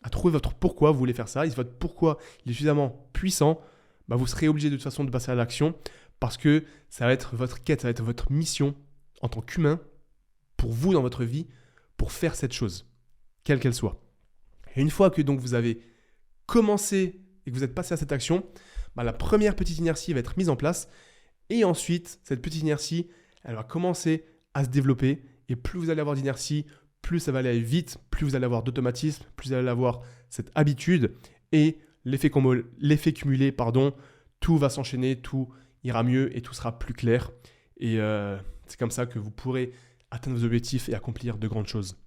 à trouver votre pourquoi vous voulez faire ça. Et si votre pourquoi il est suffisamment puissant, vous serez obligé de toute façon de passer à l'action parce que ça va être votre quête, ça va être votre mission en tant qu'humain pour vous dans votre vie, pour faire cette chose, quelle qu'elle soit. Et une fois que donc vous avez commencé et que vous êtes passé à cette action, la première petite inertie va être mise en place et ensuite, cette petite inertie, elle va commencer à se développer et plus vous allez avoir d'inertie, plus ça va aller vite, plus vous allez avoir d'automatisme, plus vous allez avoir cette habitude et l'effet cumulé, tout va s'enchaîner, tout ira mieux et tout sera plus clair. Et c'est comme ça que vous pourrez atteindre vos objectifs et accomplir de grandes choses.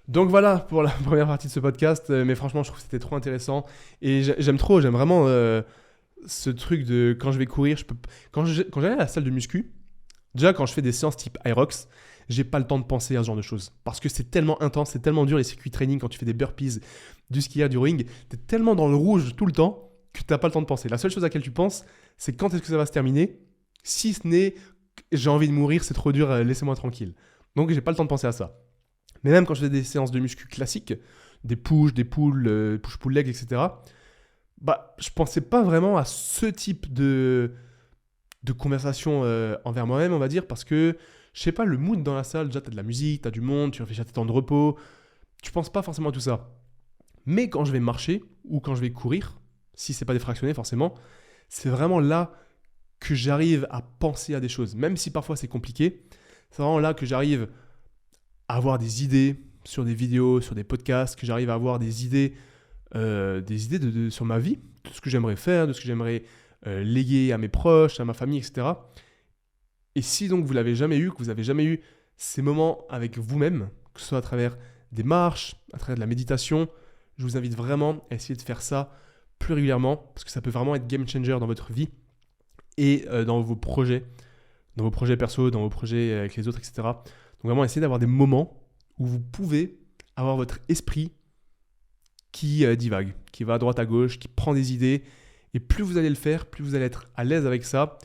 Donc voilà pour la première partie de ce podcast, mais franchement je trouve que c'était trop intéressant et j'aime vraiment ce truc de quand je vais courir, quand j'allais à la salle de muscu, déjà quand je fais des séances type Aerox, j'ai pas le temps de penser à ce genre de choses parce que c'est tellement intense, c'est tellement dur les circuits training quand tu fais des burpees, du ski air, du rowing, t'es tellement dans le rouge tout le temps que t'as pas le temps de penser. La seule chose à laquelle tu penses, c'est quand est-ce que ça va se terminer, si ce n'est j'ai envie de mourir, c'est trop dur, laissez-moi tranquille. Donc j'ai pas le temps de penser à ça. Mais même quand je fais des séances de muscu classiques, des push, des pull, push-pull leg, etc., je pensais pas vraiment à ce type de conversation envers moi-même, on va dire, parce que, je sais pas, le mood dans la salle, déjà, t'as de la musique, t'as du monde, tu réfléchis à tes temps de repos, tu penses pas forcément à tout ça. Mais quand je vais marcher, ou quand je vais courir, si c'est pas défractionné forcément, c'est vraiment là que j'arrive à penser à des choses. Même si parfois c'est compliqué, c'est vraiment là que j'arrive à avoir des idées sur des vidéos, sur des podcasts, que j'arrive à avoir des idées sur ma vie, de ce que j'aimerais faire, de ce que j'aimerais léguer à mes proches, à ma famille, etc. Et si donc vous l'avez jamais eu, que vous n'avez jamais eu ces moments avec vous-même, que ce soit à travers des marches, à travers de la méditation. Je vous invite vraiment à essayer de faire ça plus régulièrement parce que ça peut vraiment être game changer dans votre vie et dans vos projets perso, dans vos projets avec les autres, etc. Donc vraiment, essayez d'avoir des moments où vous pouvez avoir votre esprit qui divague, qui va à droite à gauche, qui prend des idées. Et plus vous allez le faire, plus vous allez être à l'aise avec ça.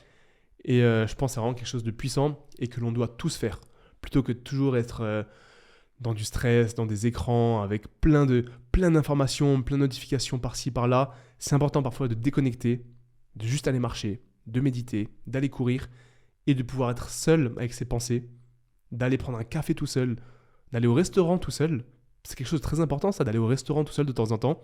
Et je pense que c'est vraiment quelque chose de puissant et que l'on doit tous faire. Plutôt que de toujours être dans du stress, dans des écrans, avec plein d'informations, plein de notifications par-ci, par-là. C'est important parfois de déconnecter, de juste aller marcher, de méditer, d'aller courir et de pouvoir être seul avec ses pensées, d'aller prendre un café tout seul, d'aller au restaurant tout seul. C'est quelque chose de très important ça, d'aller au restaurant tout seul de temps en temps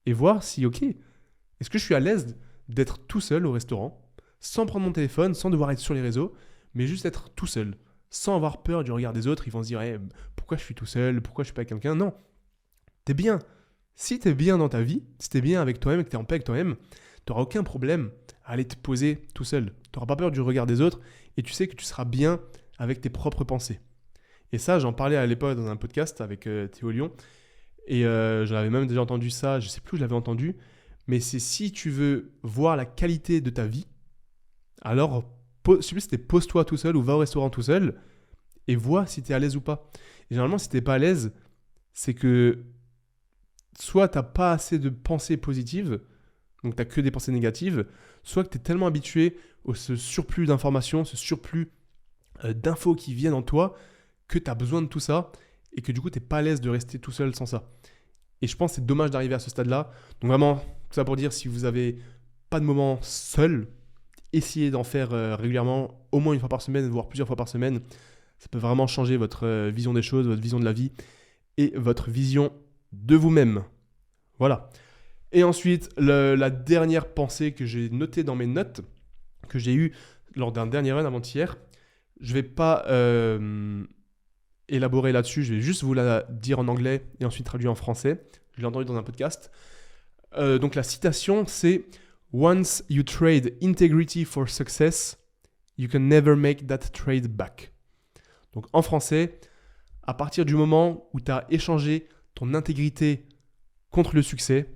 et voir si, ok, est-ce que je suis à l'aise d'être tout seul au restaurant, sans prendre mon téléphone, sans devoir être sur les réseaux, mais juste être tout seul, sans avoir peur du regard des autres. Ils vont se dire, pourquoi je suis tout seul, pourquoi je suis pas avec quelqu'un. Non, t'es bien. Si t'es bien dans ta vie, si t'es bien avec toi-même, que t'es en paix avec toi-même, t'auras aucun problème à aller te poser tout seul. T'auras pas peur du regard des autres et tu sais que tu seras bien avec tes propres pensées. Et ça, j'en parlais à l'époque dans un podcast avec Théo Lyon. Et j'en avais même déjà entendu ça, je sais plus où je l'avais entendu. Mais c'est si tu veux voir la qualité de ta vie, alors je sais plus si c'était pose-toi tout seul ou va au restaurant tout seul et vois si tu es à l'aise ou pas. Et généralement, si tu n'es pas à l'aise, c'est que soit tu n'as pas assez de pensées positives, donc tu n'as que des pensées négatives, soit que tu es tellement habitué à ce surplus d'informations, ce surplus d'infos qui viennent en toi, que tu as besoin de tout ça et que du coup, tu n'es pas à l'aise de rester tout seul sans ça. Et je pense que c'est dommage d'arriver à ce stade-là. Donc vraiment, tout ça pour dire, si vous n'avez pas de moment seul, essayez d'en faire régulièrement, au moins une fois par semaine, voire plusieurs fois par semaine. Ça peut vraiment changer votre vision des choses, votre vision de la vie et votre vision de vous-même. Voilà. Et ensuite, la dernière pensée que j'ai notée dans mes notes, que j'ai eue lors d'un dernier run avant-hier, je ne vais pas élaborer là-dessus, je vais juste vous la dire en anglais et ensuite traduire en français. Je l'ai entendu dans un podcast. Donc la citation, c'est « Once you trade integrity for success, you can never make that trade back ». Donc en français, à partir du moment où tu as échangé ton intégrité contre le succès,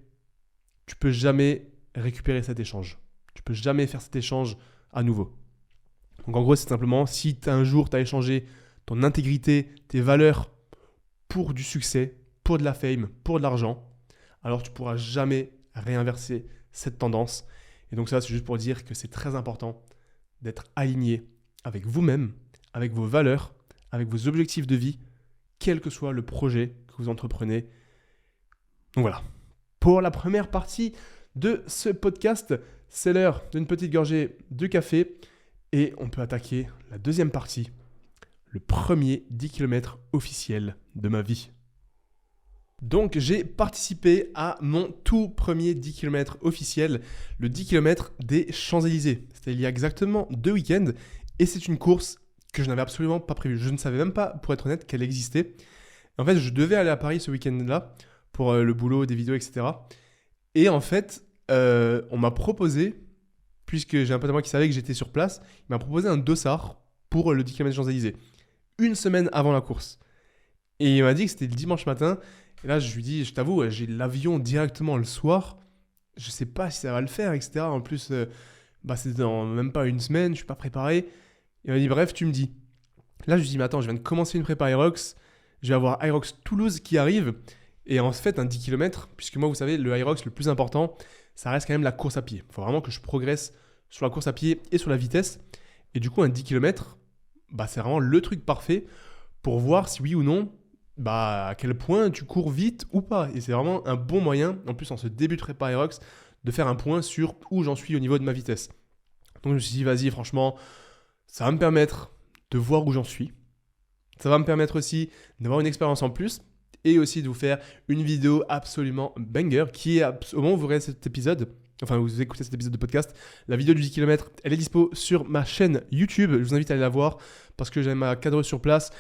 tu peux jamais récupérer cet échange. Tu peux jamais faire cet échange à nouveau. Donc en gros, c'est simplement si un jour tu as échangé ton intégrité, tes valeurs pour du succès, pour de la fame, pour de l'argent, alors tu ne pourras jamais réinverser cette tendance. Et donc ça, c'est juste pour dire que c'est très important d'être aligné avec vous-même, avec vos valeurs, avec vos objectifs de vie, quel que soit le projet que vous entreprenez. Donc voilà. Pour la première partie de ce podcast, c'est l'heure d'une petite gorgée de café et on peut attaquer la deuxième partie, le premier 10 km officiel de ma vie. Donc j'ai participé à mon tout premier 10 km officiel, le 10 km des Champs-Élysées. C'était il y a exactement 2 week-ends et c'est une course que je n'avais absolument pas prévue. Je ne savais même pas, pour être honnête, qu'elle existait. En fait, je devais aller à Paris ce week-end-là pour le boulot, des vidéos, etc. Et en fait, on m'a proposé, puisque j'ai un pote à moi qui savait que j'étais sur place, il m'a proposé un dossard pour le 10 km des Champs-Élysées, une semaine avant la course. Et il m'a dit que c'était le dimanche matin. Et là, je lui dis, je t'avoue, j'ai l'avion directement le soir. Je ne sais pas si ça va le faire, etc. En plus, c'est dans même pas une semaine, je ne suis pas préparé. Il m'a dit, bref, tu me dis. Là, je lui dis, mais attends, je viens de commencer une prépa Aerox. Je vais avoir Aerox Toulouse qui arrive. Et en fait, un 10 km, puisque moi, vous savez, le Aerox le plus important, ça reste quand même la course à pied. Il faut vraiment que je progresse sur la course à pied et sur la vitesse. Et du coup, un 10 km, c'est vraiment le truc parfait pour voir si oui ou non, à quel point tu cours vite ou pas. Et c'est vraiment un bon moyen, en plus en ce début de prépa Aerox, de faire un point sur où j'en suis au niveau de ma vitesse. Donc je me suis dit, vas-y, franchement, ça va me permettre de voir où j'en suis. Ça va me permettre aussi d'avoir une expérience en plus et aussi de vous faire une vidéo absolument banger qui est, au moment où vous regardez cet épisode, enfin vous écoutez cet épisode de podcast, la vidéo du 10 km, elle est dispo sur ma chaîne YouTube. Je vous invite à aller la voir parce que j'ai ma cadreuse sur place.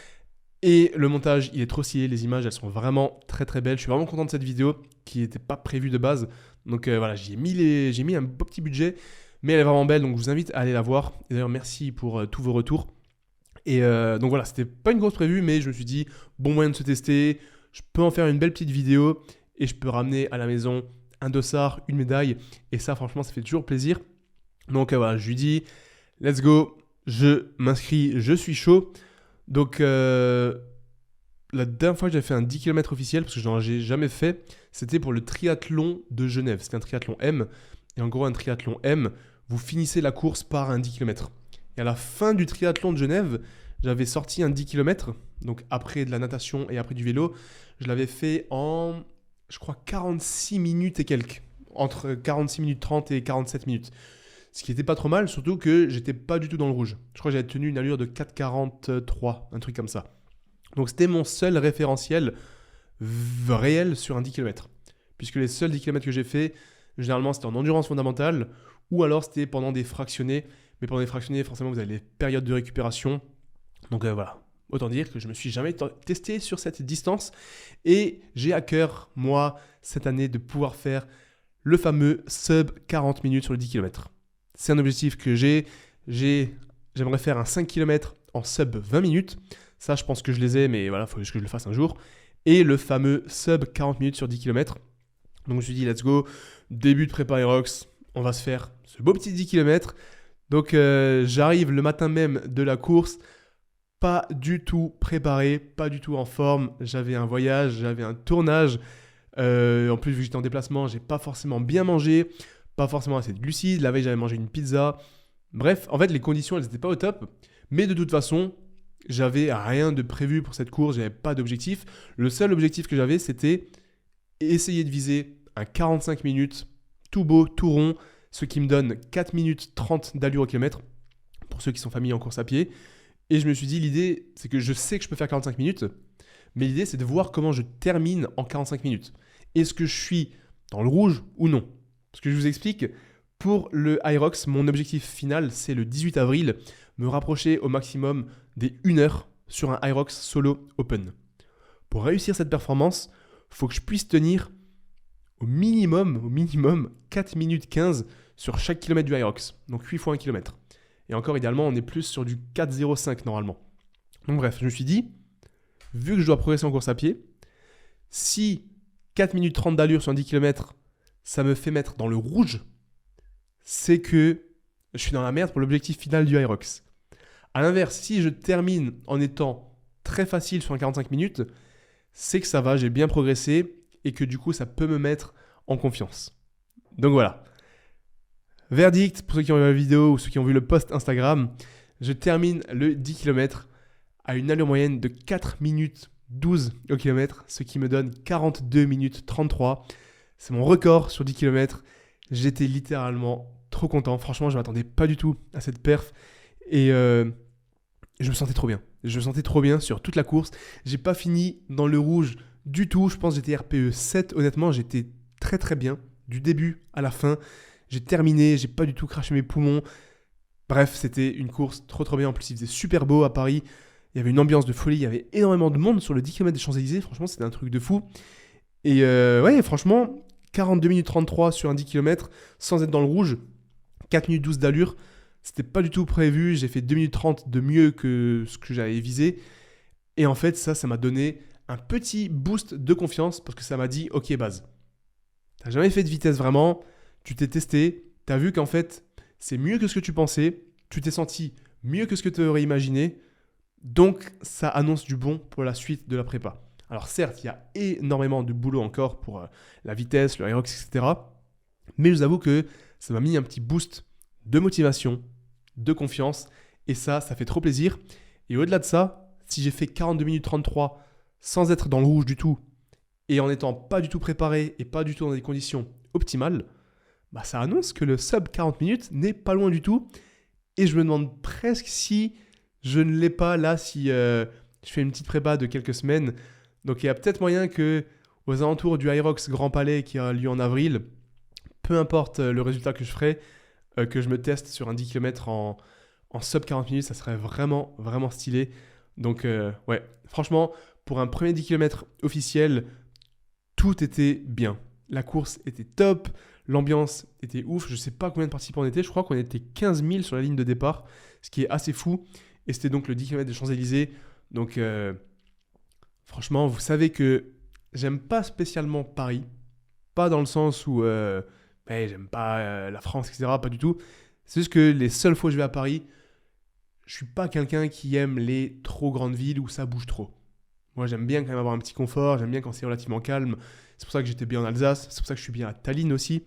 Et le montage, il est trop stylé, les images, elles sont vraiment très très belles. Je suis vraiment content de cette vidéo qui n'était pas prévue de base. Donc voilà, j'ai mis un beau petit budget, mais elle est vraiment belle, donc je vous invite à aller la voir. Et d'ailleurs, merci pour tous vos retours. Et donc voilà, c'était pas une grosse prévue, mais je me suis dit, bon moyen de se tester, je peux en faire une belle petite vidéo et je peux ramener à la maison un dossard, une médaille. Et ça, franchement, ça fait toujours plaisir. Donc voilà, je lui dis, let's go, je m'inscris, je suis chaud. Donc la dernière fois que j'avais fait un 10 km officiel, parce que je n'en ai jamais fait, c'était pour le triathlon de Genève. C'était un triathlon M. Et en gros, un triathlon M, vous finissez la course par un 10 km. Et à la fin du triathlon de Genève, j'avais sorti un 10 km. Donc après de la natation et après du vélo, je l'avais fait en, je crois, 46 minutes et quelques. Entre 46 minutes 30 et 47 minutes. Ce qui n'était pas trop mal, surtout que j'étais pas du tout dans le rouge. Je crois que j'avais tenu une allure de 4,43, un truc comme ça. Donc c'était mon seul référentiel réel sur un 10 km. Puisque les seuls 10 km que j'ai fait, généralement c'était en endurance fondamentale, ou alors c'était pendant des fractionnés. Mais pendant des fractionnés, forcément vous avez les périodes de récupération. Donc voilà, autant dire que je ne me suis jamais testé sur cette distance. Et j'ai à cœur, moi, cette année, de pouvoir faire le fameux sub 40 minutes sur le 10 km. C'est un objectif que j'ai. J'aimerais faire un 5 km en sub 20 minutes. Ça, je pense que je les ai, mais voilà, il faut que je le fasse un jour. Et le fameux sub 40 minutes sur 10 km. Donc je me suis dit, let's go, début de prépa Aerox, on va se faire ce beau petit 10 km. Donc j'arrive le matin même de la course, pas du tout préparé, pas du tout en forme. J'avais un voyage, j'avais un tournage. En plus, vu que j'étais en déplacement, j'ai pas forcément bien mangé, pas forcément assez de glucides. La veille, j'avais mangé une pizza. Bref, en fait, les conditions, elles n'étaient pas au top. Mais de toute façon, j'avais rien de prévu pour cette course, j'avais pas d'objectif. Le seul objectif que j'avais, c'était essayer de viser un 45 minutes, tout beau, tout rond, ce qui me donne 4 minutes 30 d'allure au kilomètre, pour ceux qui sont familiers en course à pied. Et je me suis dit, l'idée, c'est que je sais que je peux faire 45 minutes, mais l'idée, c'est de voir comment je termine en 45 minutes. Est-ce que je suis dans le rouge ou non? Parce que je vous explique, pour le Hyrox, mon objectif final, c'est le 18 avril, me rapprocher au maximum des 1 heure sur un Hyrox solo open. Pour réussir cette performance, il faut que je puisse tenir au minimum 4 minutes 15 sur chaque kilomètre du Hyrox, donc 8 fois 1 km. Et encore, idéalement, on est plus sur du 4,05 normalement. Donc bref, je me suis dit, vu que je dois progresser en course à pied, si 4 minutes 30 d'allure sur un 10 km, ça me fait mettre dans le rouge, c'est que je suis dans la merde pour l'objectif final du Hyrox. A l'inverse, si je termine en étant très facile sur un 45 minutes, c'est que ça va, j'ai bien progressé et que du coup, ça peut me mettre en confiance. Donc voilà. Verdict, pour ceux qui ont vu la vidéo ou ceux qui ont vu le post Instagram, je termine le 10 km à une allure moyenne de 4 minutes 12 au kilomètre, ce qui me donne 42 minutes 33. C'est mon record sur 10 km. J'étais littéralement trop content. Franchement, je ne m'attendais pas du tout à cette perf. Et je me sentais trop bien. Je me sentais trop bien sur toute la course. J'ai pas fini dans le rouge du tout. Je pense que j'étais RPE 7. Honnêtement, j'étais très très bien du début à la fin. J'ai terminé, j'ai pas du tout craché mes poumons. Bref, c'était une course trop trop bien. En plus, il faisait super beau à Paris. Il y avait une ambiance de folie. Il y avait énormément de monde sur le 10 km des Champs-Élysées. Franchement, c'était un truc de fou. Et ouais, franchement, 42 minutes 33 sur un 10 km sans être dans le rouge. 4 minutes 12 d'allure. C'était pas du tout prévu. J'ai fait 2 minutes 30 de mieux que ce que j'avais visé. Et en fait, ça m'a donné un petit boost de confiance parce que ça m'a dit, ok, Baz, t'as jamais fait de vitesse vraiment. Tu t'es testé. T'as vu qu'en fait, c'est mieux que ce que tu pensais. Tu t'es senti mieux que ce que tu aurais imaginé. Donc, ça annonce du bon pour la suite de la prépa. Alors certes, il y a énormément de boulot encore pour la vitesse, le Hyrox, etc. Mais je vous avoue que ça m'a mis un petit boost de motivation, de confiance. Et ça fait trop plaisir. Et au-delà de ça, si j'ai fait 42 minutes 33 sans être dans le rouge du tout et en n'étant pas du tout préparé et pas du tout dans des conditions optimales, bah ça annonce que le sub 40 minutes n'est pas loin du tout. Et je me demande presque si je ne l'ai pas là, si je fais une petite prépa de quelques semaines. Donc il y a peut-être moyen que aux alentours du Hyrox Grand Palais qui a lieu en avril, peu importe le résultat que je ferai, que je me teste sur un 10 km en sub 40 minutes, ça serait vraiment, vraiment stylé. Donc ouais, franchement, pour un premier 10 km officiel, tout était bien. La course était top, l'ambiance était ouf. Je ne sais pas combien de participants on était, je crois qu'on était 15 000 sur la ligne de départ, ce qui est assez fou. Et c'était donc le 10 km des Champs-Élysées. Donc franchement, vous savez que j'aime pas spécialement Paris. Pas dans le sens où j'aime pas la France, etc. Pas du tout. C'est juste que les seules fois où je vais à Paris, je suis pas quelqu'un qui aime les trop grandes villes où ça bouge trop. Moi, j'aime bien quand même avoir un petit confort. J'aime bien quand c'est relativement calme. C'est pour ça que j'étais bien en Alsace. C'est pour ça que je suis bien à Tallinn aussi.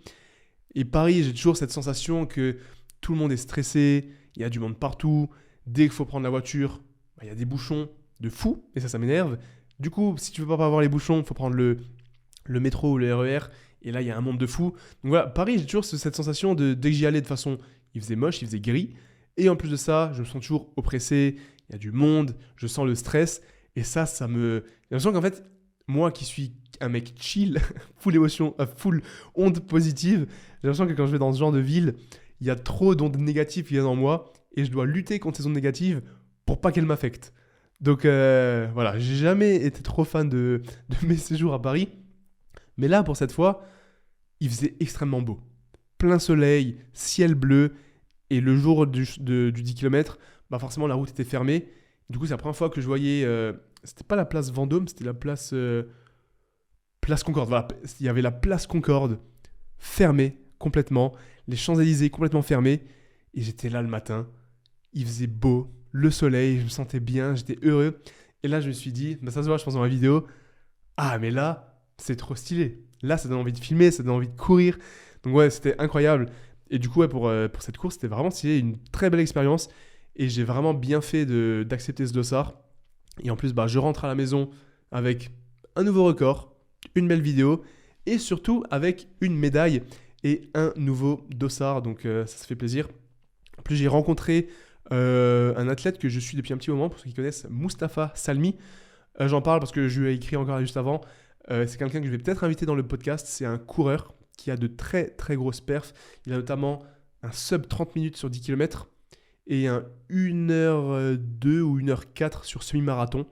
Et Paris, j'ai toujours cette sensation que tout le monde est stressé. Il y a du monde partout. Dès qu'il faut prendre la voiture, il y a des bouchons de fou. Et ça m'énerve. Du coup, si tu veux pas avoir les bouchons, il faut prendre le métro ou le RER. Et là, il y a un monde de fou. Donc voilà, Paris, j'ai toujours cette sensation de dès que j'y allais, de toute façon, il faisait moche, il faisait gris. Et en plus de ça, je me sens toujours oppressé. Il y a du monde, je sens le stress. Et ça me... J'ai l'impression qu'en fait, moi qui suis un mec chill, full émotion, full onde positive, j'ai l'impression que quand je vais dans ce genre de ville, il y a trop d'ondes négatives qui viennent en moi. Et je dois lutter contre ces ondes négatives pour pas qu'elles m'affectent. Donc voilà, j'ai jamais été trop fan de mes séjours à Paris. Mais là, pour cette fois, il faisait extrêmement beau. Plein soleil, ciel bleu. Et le jour du 10 km, forcément, la route était fermée. Du coup, c'est la première fois que je voyais... c'était pas la place Vendôme, c'était la place Concorde. Voilà, il y avait la place Concorde fermée complètement. Les Champs-Élysées complètement fermés. Et j'étais là le matin. Il faisait beau, le soleil, je me sentais bien, j'étais heureux. Et là, je me suis dit, ça se voit, je pense, dans ma vidéo. Ah, mais là, c'est trop stylé. Là, ça donne envie de filmer, ça donne envie de courir. Donc ouais, c'était incroyable. Et du coup, pour cette course, c'était vraiment stylé, une très belle expérience. Et j'ai vraiment bien fait d'accepter ce dossard. Et en plus, je rentre à la maison avec un nouveau record, une belle vidéo et surtout avec une médaille et un nouveau dossard. Donc ça fait plaisir. En plus, j'ai rencontré un athlète que je suis depuis un petit moment, pour ceux qui connaissent, Mustapha Salmi. J'en parle parce que je lui ai écrit encore juste avant. C'est quelqu'un que je vais peut-être inviter dans le podcast. C'est un coureur qui a de très très grosses perfs. Il a notamment un sub 30 minutes sur 10 km et un 1h02 ou 1h04 sur semi-marathon.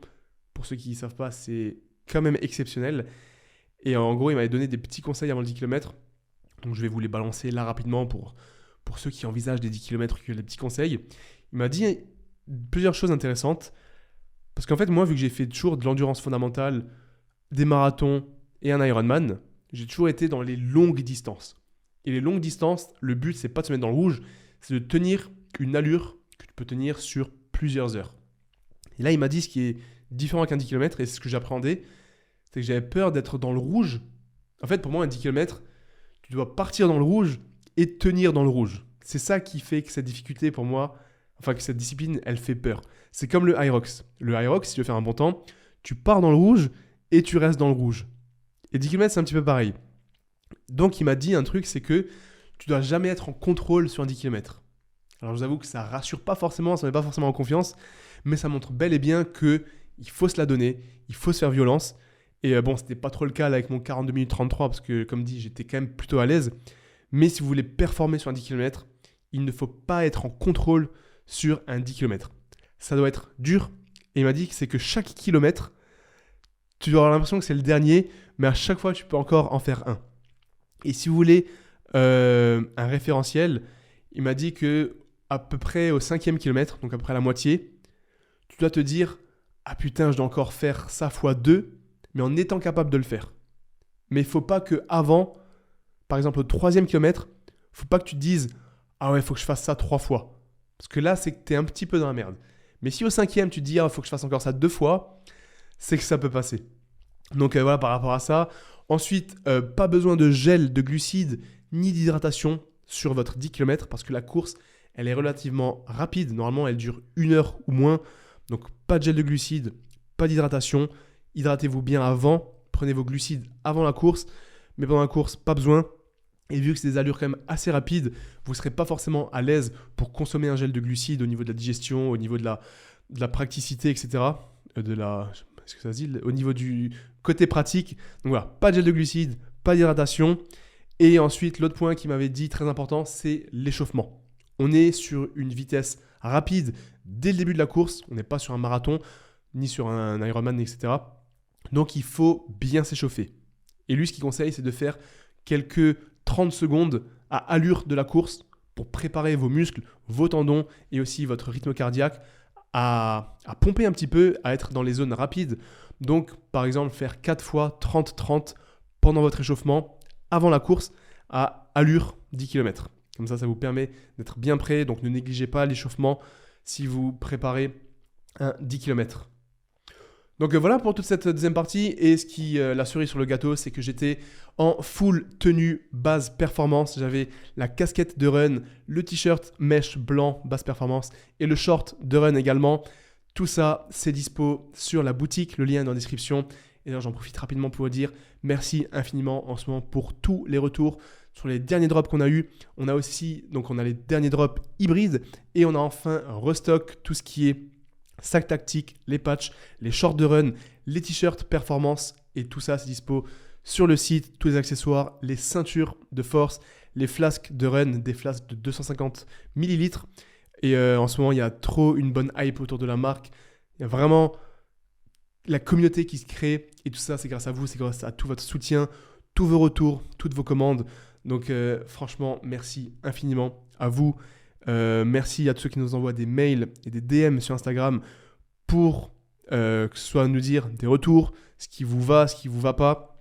Pour ceux qui ne savent pas, c'est quand même exceptionnel. Et en gros, il m'avait donné des petits conseils avant le 10 km. Donc je vais vous les balancer là rapidement pour ceux qui envisagent des 10 km, que les petits conseils. Il m'a dit plusieurs choses intéressantes. Parce qu'en fait, moi, vu que j'ai fait toujours de l'endurance fondamentale, des marathons et un Ironman, j'ai toujours été dans les longues distances. Et les longues distances, le but, c'est pas de se mettre dans le rouge, c'est de tenir une allure que tu peux tenir sur plusieurs heures. Et là, il m'a dit ce qui est différent qu'un 10 km, et c'est ce que j'appréhendais, c'est que j'avais peur d'être dans le rouge. En fait, pour moi, un 10 km, tu dois partir dans le rouge et tenir dans le rouge. C'est ça qui fait que cette difficulté pour moi, enfin que cette discipline, elle fait peur. C'est comme le Hyrox. Le Hyrox, si tu veux faire un bon temps, tu pars dans le rouge et tu restes dans le rouge. Et 10 km, c'est un petit peu pareil. Donc, il m'a dit un truc, c'est que tu dois jamais être en contrôle sur un 10 km. Alors, je vous avoue que ça rassure pas forcément, ça met pas forcément en confiance, mais ça montre bel et bien qu'il faut se la donner, il faut se faire violence. Et c'était pas trop le cas là, avec mon 42 minutes 33, parce que, comme dit, j'étais quand même plutôt à l'aise. Mais si vous voulez performer sur un 10 km, il ne faut pas être en contrôle sur un 10 km. Ça doit être dur. Et il m'a dit que c'est que chaque kilomètre, tu dois avoir l'impression que c'est le dernier, mais à chaque fois, tu peux encore en faire un. Et si vous voulez un référentiel, il m'a dit que à peu près au 5e kilomètre, donc à peu près la moitié, tu dois te dire « Ah putain, je dois encore faire ça fois 2 », mais en étant capable de le faire. Mais il ne faut pas qu'avant, par exemple au 3e kilomètre, il ne faut pas que tu te dises « Ah ouais, il faut que je fasse ça 3 fois ». Parce que là, c'est que tu es un petit peu dans la merde. Mais si au 5e, tu te dis « Ah, il faut que je fasse encore ça 2 fois », c'est que ça peut passer. Donc voilà par rapport à ça. Ensuite, pas besoin de gel, de glucides, ni d'hydratation sur votre 10 km parce que la course, elle est relativement rapide. Normalement, elle dure 1 heure ou moins. Donc pas de gel de glucides, pas d'hydratation. Hydratez-vous bien avant. Prenez vos glucides avant la course. Mais pendant la course, pas besoin. Et vu que c'est des allures quand même assez rapides, vous ne serez pas forcément à l'aise pour consommer un gel de glucides au niveau de la digestion, au niveau de la praticité, etc. Est-ce que ça se dit, au niveau du côté pratique. Donc voilà, pas de gel de glucides, pas d'hydratation. Et ensuite, l'autre point qui m'avait dit très important, c'est l'échauffement. On est sur une vitesse rapide dès le début de la course. On n'est pas sur un marathon, ni sur un Ironman, etc. Donc il faut bien s'échauffer. Et lui, ce qu'il conseille, c'est de faire quelques 30 secondes à allure de la course pour préparer vos muscles, vos tendons et aussi votre rythme cardiaque à pomper un petit peu, à être dans les zones rapides. Donc, par exemple, faire 4 fois 30-30 pendant votre échauffement, avant la course, à allure 10 km. Comme ça vous permet d'être bien prêt. Donc, ne négligez pas l'échauffement si vous préparez un 10 km. Donc voilà pour toute cette deuxième partie. Et la cerise sur le gâteau, c'est que j'étais en full tenue base performance. J'avais la casquette de run, le t-shirt mèche blanc basse performance et le short de run également. Tout ça, c'est dispo sur la boutique. Le lien est dans la description. Et là, j'en profite rapidement pour vous dire merci infiniment en ce moment pour tous les retours sur les derniers drops qu'on a eu. On a aussi, donc on a les derniers drops hybrides et on a enfin un restock, tout ce qui est sac tactique, les patchs, les shorts de run, les t-shirts performance et tout ça, c'est dispo sur le site, tous les accessoires, les ceintures de force, les flasques de run, des flasques de 250 ml. Et en ce moment, il y a trop une bonne hype autour de la marque. Il y a vraiment la communauté qui se crée et tout ça, c'est grâce à vous, c'est grâce à tout votre soutien, tous vos retours, toutes vos commandes. Donc franchement, merci infiniment à vous. Merci à tous ceux qui nous envoient des mails et des DM sur Instagram pour que ce soit nous dire des retours, ce qui vous va, ce qui ne vous va pas.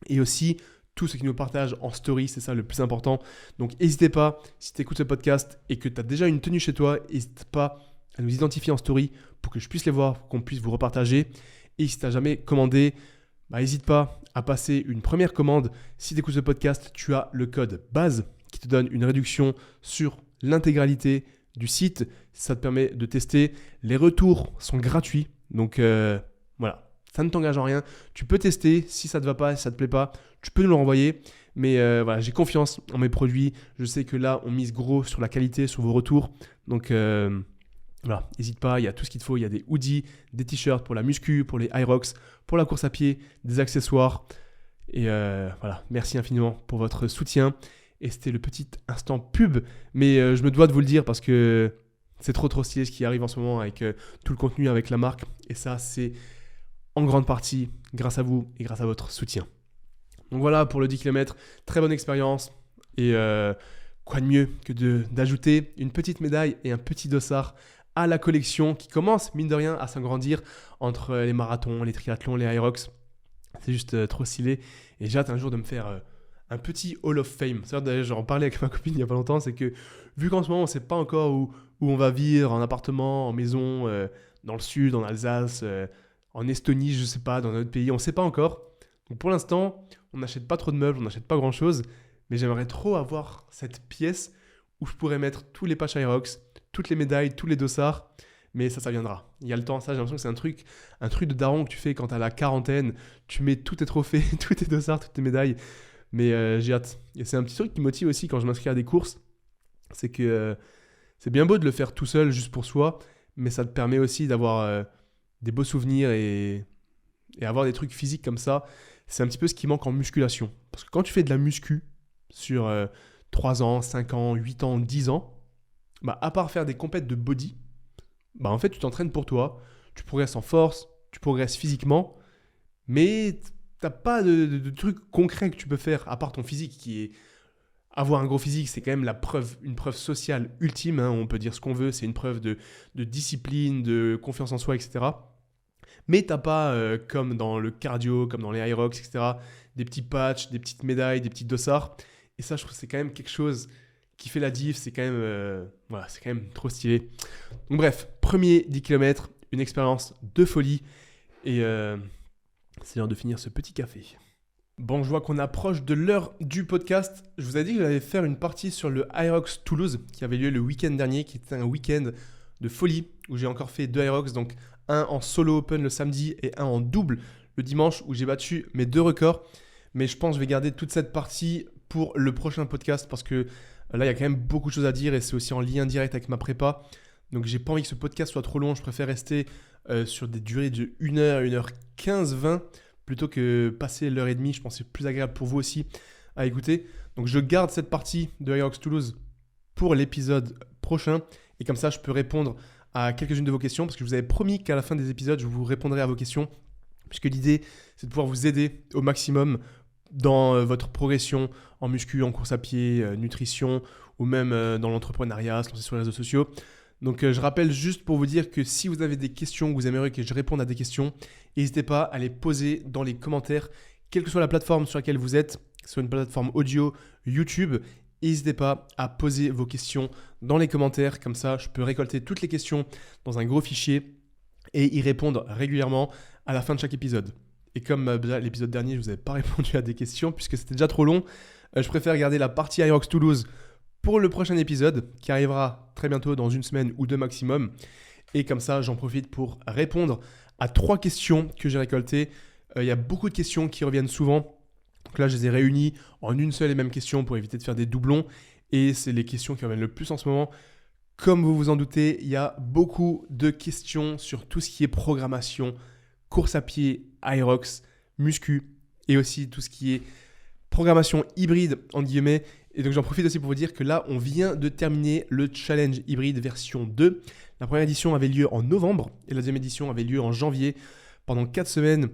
Et aussi tous ceux qui nous partagent en story, c'est ça le plus important. Donc n'hésitez pas, si tu écoutes ce podcast et que tu as déjà une tenue chez toi, n'hésite pas à nous identifier en story pour que je puisse les voir, pour qu'on puisse vous repartager. Et si tu n'as jamais commandé, n'hésite pas à passer une première commande. Si tu écoutes ce podcast, tu as le code BASE qui te donne une réduction sur l'intégralité du site. Ça te permet de tester. Les retours sont gratuits. Donc voilà, ça ne t'engage en rien. Tu peux tester. Si ça ne te va pas, si ça ne te plaît pas, tu peux nous le renvoyer. Mais voilà, j'ai confiance en mes produits. Je sais que là, on mise gros sur la qualité, sur vos retours. Donc voilà, n'hésite pas, il y a tout ce qu'il te faut. Il y a des hoodies, des t-shirts pour la muscu, pour les Hyrox, pour la course à pied, des accessoires. Et voilà, merci infiniment pour votre soutien. Et c'était le petit instant pub. Mais je me dois de vous le dire parce que c'est trop stylé ce qui arrive en ce moment avec tout le contenu avec la marque. Et ça, c'est en grande partie grâce à vous et grâce à votre soutien. Donc voilà pour le 10 km. Très bonne expérience. Et quoi de mieux que d'ajouter une petite médaille et un petit dossard à la collection qui commence, mine de rien, à s'agrandir entre les marathons, les triathlons, les Hyrox. C'est juste trop stylé. Et j'ai hâte un jour de me faire un petit Hall of Fame. D'ailleurs, j'en parlais avec ma copine il n'y a pas longtemps, c'est que vu qu'en ce moment, on ne sait pas encore où on va vivre, en appartement, en maison, dans le sud, en Alsace, en Estonie, je ne sais pas, dans un autre pays, on ne sait pas encore. Donc pour l'instant, on n'achète pas trop de meubles, on n'achète pas grand-chose, mais j'aimerais trop avoir cette pièce où je pourrais mettre tous les patchs Hyrox, toutes les médailles, tous les dossards, mais ça viendra. Il y a le temps, ça, j'ai l'impression que c'est un truc de daron que tu fais quand tu as la quarantaine, tu mets tous tes trophées, tous tes dossards, toutes tes médailles, mais j'ai hâte. Et c'est un petit truc qui me motive aussi quand je m'inscris à des courses, c'est que c'est bien beau de le faire tout seul, juste pour soi, mais ça te permet aussi d'avoir des beaux souvenirs et avoir des trucs physiques comme ça. C'est un petit peu ce qui manque en musculation. Parce que quand tu fais de la muscu sur 3 ans, 5 ans, 8 ans, 10 ans, à part faire des compètes de body, en fait, tu t'entraînes pour toi, tu progresses en force, tu progresses physiquement, mais t'as pas de trucs concrets que tu peux faire, à part ton physique, qui est... Avoir un gros physique, c'est quand même une preuve sociale ultime, hein, on peut dire ce qu'on veut, c'est une preuve de discipline, de confiance en soi, etc. Mais t'as pas, comme dans le cardio, comme dans les Hyrox, etc., des petits patchs, des petites médailles, des petits dossards. Et ça, je trouve que c'est quand même quelque chose qui fait la diff, c'est quand même trop stylé. Donc bref, premier 10 km, une expérience de folie. Et c'est l'heure de finir ce petit café. Bon, je vois qu'on approche de l'heure du podcast. Je vous ai dit que j'allais faire une partie sur le Hyrox Toulouse qui avait lieu le week-end dernier, qui était un week-end de folie où j'ai encore fait 2 Hyrox, donc un en solo open le samedi et un en double le dimanche où j'ai battu mes 2 records. Mais je pense que je vais garder toute cette partie pour le prochain podcast parce que là, il y a quand même beaucoup de choses à dire et c'est aussi en lien direct avec ma prépa. Donc, j'ai pas envie que ce podcast soit trop long. Je préfère rester sur des durées de 1h, 1h15, 20 plutôt que passer l'heure et demie. Je pense que c'est plus agréable pour vous aussi à écouter. Donc, je garde cette partie de Hyrox Toulouse pour l'épisode prochain. Et comme ça, je peux répondre à quelques-unes de vos questions parce que je vous avais promis qu'à la fin des épisodes, je vous répondrai à vos questions puisque l'idée, c'est de pouvoir vous aider au maximum dans votre progression en muscu, en course à pied, nutrition ou même dans l'entrepreneuriat, se lancer sur les réseaux sociaux. Donc je rappelle juste pour vous dire que si vous avez des questions, que vous aimeriez que je réponde à des questions, n'hésitez pas à les poser dans les commentaires, quelle que soit la plateforme sur laquelle vous êtes, que ce soit une plateforme audio, YouTube. N'hésitez pas à poser vos questions dans les commentaires, comme ça je peux récolter toutes les questions dans un gros fichier et y répondre régulièrement à la fin de chaque épisode. Et comme l'épisode dernier, je ne vous avais pas répondu à des questions puisque c'était déjà trop long, je préfère garder la partie Aerox Toulouse pour le prochain épisode qui arrivera très bientôt dans une semaine ou deux maximum. Et comme ça, j'en profite pour répondre à 3 questions que j'ai récoltées. Il y a beaucoup de questions qui reviennent souvent. Donc là, je les ai réunies en une seule et même question pour éviter de faire des doublons. Et c'est les questions qui reviennent le plus en ce moment. Comme vous vous en doutez, il y a beaucoup de questions sur tout ce qui est programmation, course à pied, Aerox, muscu et aussi tout ce qui est programmation hybride, entre guillemets. Et donc j'en profite aussi pour vous dire que là, on vient de terminer le challenge hybride version 2. La première édition avait lieu en novembre et la deuxième édition avait lieu en janvier pendant 4 semaines.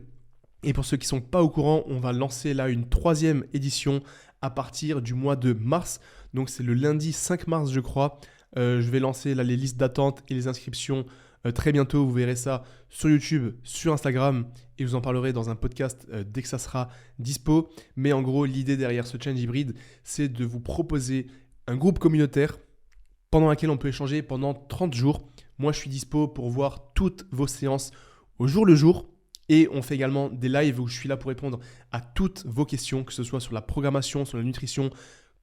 Et pour ceux qui ne sont pas au courant, on va lancer là une 3e édition à partir du mois de mars. Donc c'est le lundi 5 mars, je crois. Je vais lancer là les listes d'attente et les inscriptions très bientôt. Vous verrez ça sur YouTube, sur Instagram et je vous en parlerai dans un podcast dès que ça sera dispo. Mais en gros, l'idée derrière ce challenge hybride, c'est de vous proposer un groupe communautaire pendant lequel on peut échanger pendant 30 jours. Moi, je suis dispo pour voir toutes vos séances au jour le jour. Et on fait également des lives où je suis là pour répondre à toutes vos questions, que ce soit sur la programmation, sur la nutrition,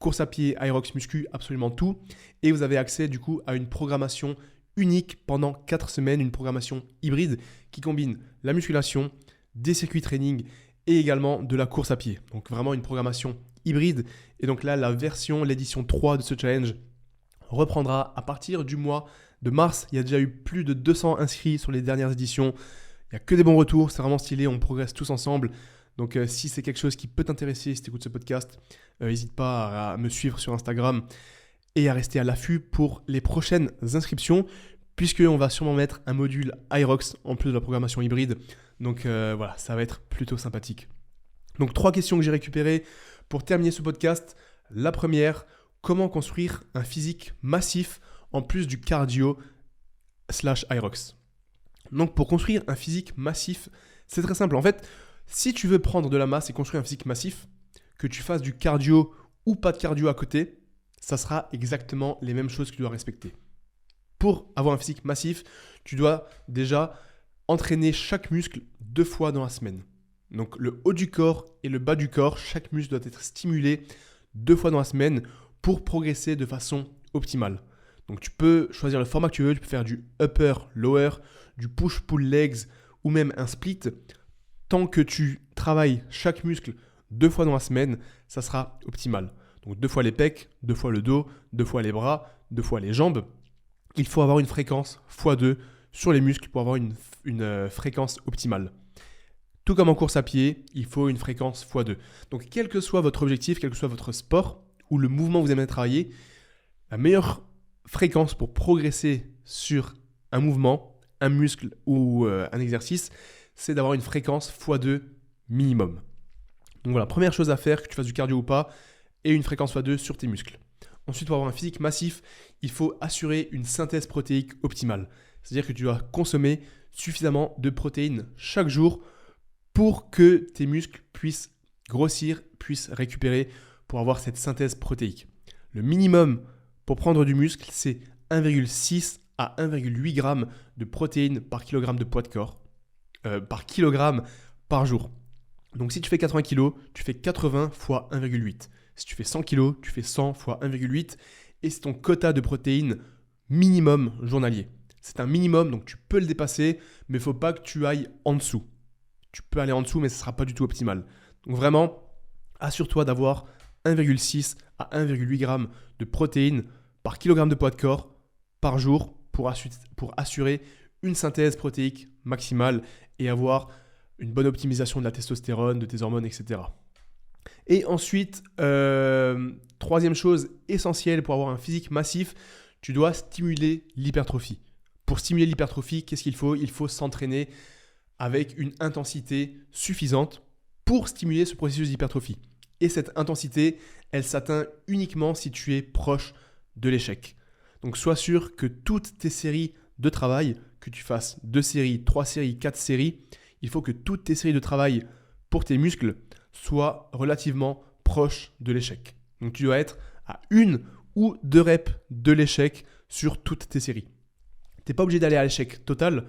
course à pied, Aerox, muscu, absolument tout. Et vous avez accès du coup à une programmation unique pendant 4 semaines, une programmation hybride qui combine la musculation, des circuits training et également de la course à pied. Donc vraiment une programmation hybride. Et donc là, l'édition 3 de ce challenge reprendra à partir du mois de mars. Il y a déjà eu plus de 200 inscrits sur les dernières éditions. Il n'y a que des bons retours, c'est vraiment stylé, on progresse tous ensemble. Donc si c'est quelque chose qui peut t'intéresser, si tu écoutes ce podcast, n'hésite pas à me suivre sur Instagram et à rester à l'affût pour les prochaines inscriptions, puisqu'on va sûrement mettre un module Aerox en plus de la programmation hybride. Donc voilà, ça va être plutôt sympathique. Donc 3 questions que j'ai récupérées pour terminer ce podcast. La première, comment construire un physique massif en plus du cardio / Aerox? Donc pour construire un physique massif, c'est très simple. En fait, si tu veux prendre de la masse et construire un physique massif, que tu fasses du cardio ou pas de cardio à côté, ça sera exactement les mêmes choses que tu dois respecter. Pour avoir un physique massif, tu dois déjà entraîner chaque muscle 2 fois dans la semaine. Donc le haut du corps et le bas du corps, chaque muscle doit être stimulé 2 fois dans la semaine pour progresser de façon optimale. Donc tu peux choisir le format que tu veux, tu peux faire du upper, lower, du push-pull legs ou même un split. Tant que tu travailles chaque muscle 2 fois dans la semaine, ça sera optimal. Donc 2 fois les pecs, 2 fois le dos, 2 fois les bras, 2 fois les jambes. Il faut avoir une fréquence x2 sur les muscles pour avoir une fréquence optimale. Tout comme en course à pied, il faut une fréquence x2. Donc quel que soit votre objectif, quel que soit votre sport ou le mouvement que vous aimez travailler, la meilleure fréquence pour progresser sur un mouvement, un muscle ou un exercice, c'est d'avoir une fréquence x2 minimum. Donc voilà, première chose à faire, que tu fasses du cardio ou pas, et une fréquence x2 sur tes muscles. Ensuite, pour avoir un physique massif, il faut assurer une synthèse protéique optimale. C'est-à-dire que tu dois consommer suffisamment de protéines chaque jour pour que tes muscles puissent grossir, puissent récupérer pour avoir cette synthèse protéique. Le minimum pour prendre du muscle, c'est 1,6 à 1,8 g de protéines par kilogramme de poids de corps, par kilogramme par jour. Donc si tu fais 80 kg, tu fais 80 fois 1,8. Si tu fais 100 kg, tu fais 100 fois 1,8 et c'est ton quota de protéines minimum journalier. C'est un minimum, donc tu peux le dépasser, mais il ne faut pas que tu ailles en dessous. Tu peux aller en dessous, mais ce ne sera pas du tout optimal. Donc vraiment, assure-toi d'avoir 1,6 à 1,8 g de protéines par kilogramme de poids de corps par jour pour assurer une synthèse protéique maximale et avoir une bonne optimisation de la testostérone, de tes hormones, etc. Et ensuite, troisième chose essentielle pour avoir un physique massif, tu dois stimuler l'hypertrophie. Pour stimuler l'hypertrophie, qu'est-ce qu'il faut ? Il faut s'entraîner avec une intensité suffisante pour stimuler ce processus d'hypertrophie. Et cette intensité, elle s'atteint uniquement si tu es proche de l'échec. Donc sois sûr que toutes tes séries de travail, que tu fasses 2 séries, 3 séries, 4 séries, il faut que toutes tes séries de travail pour tes muscles soient relativement proches de l'échec. Donc tu dois être à 1 ou 2 reps de l'échec sur toutes tes séries. Tu n'es pas obligé d'aller à l'échec total,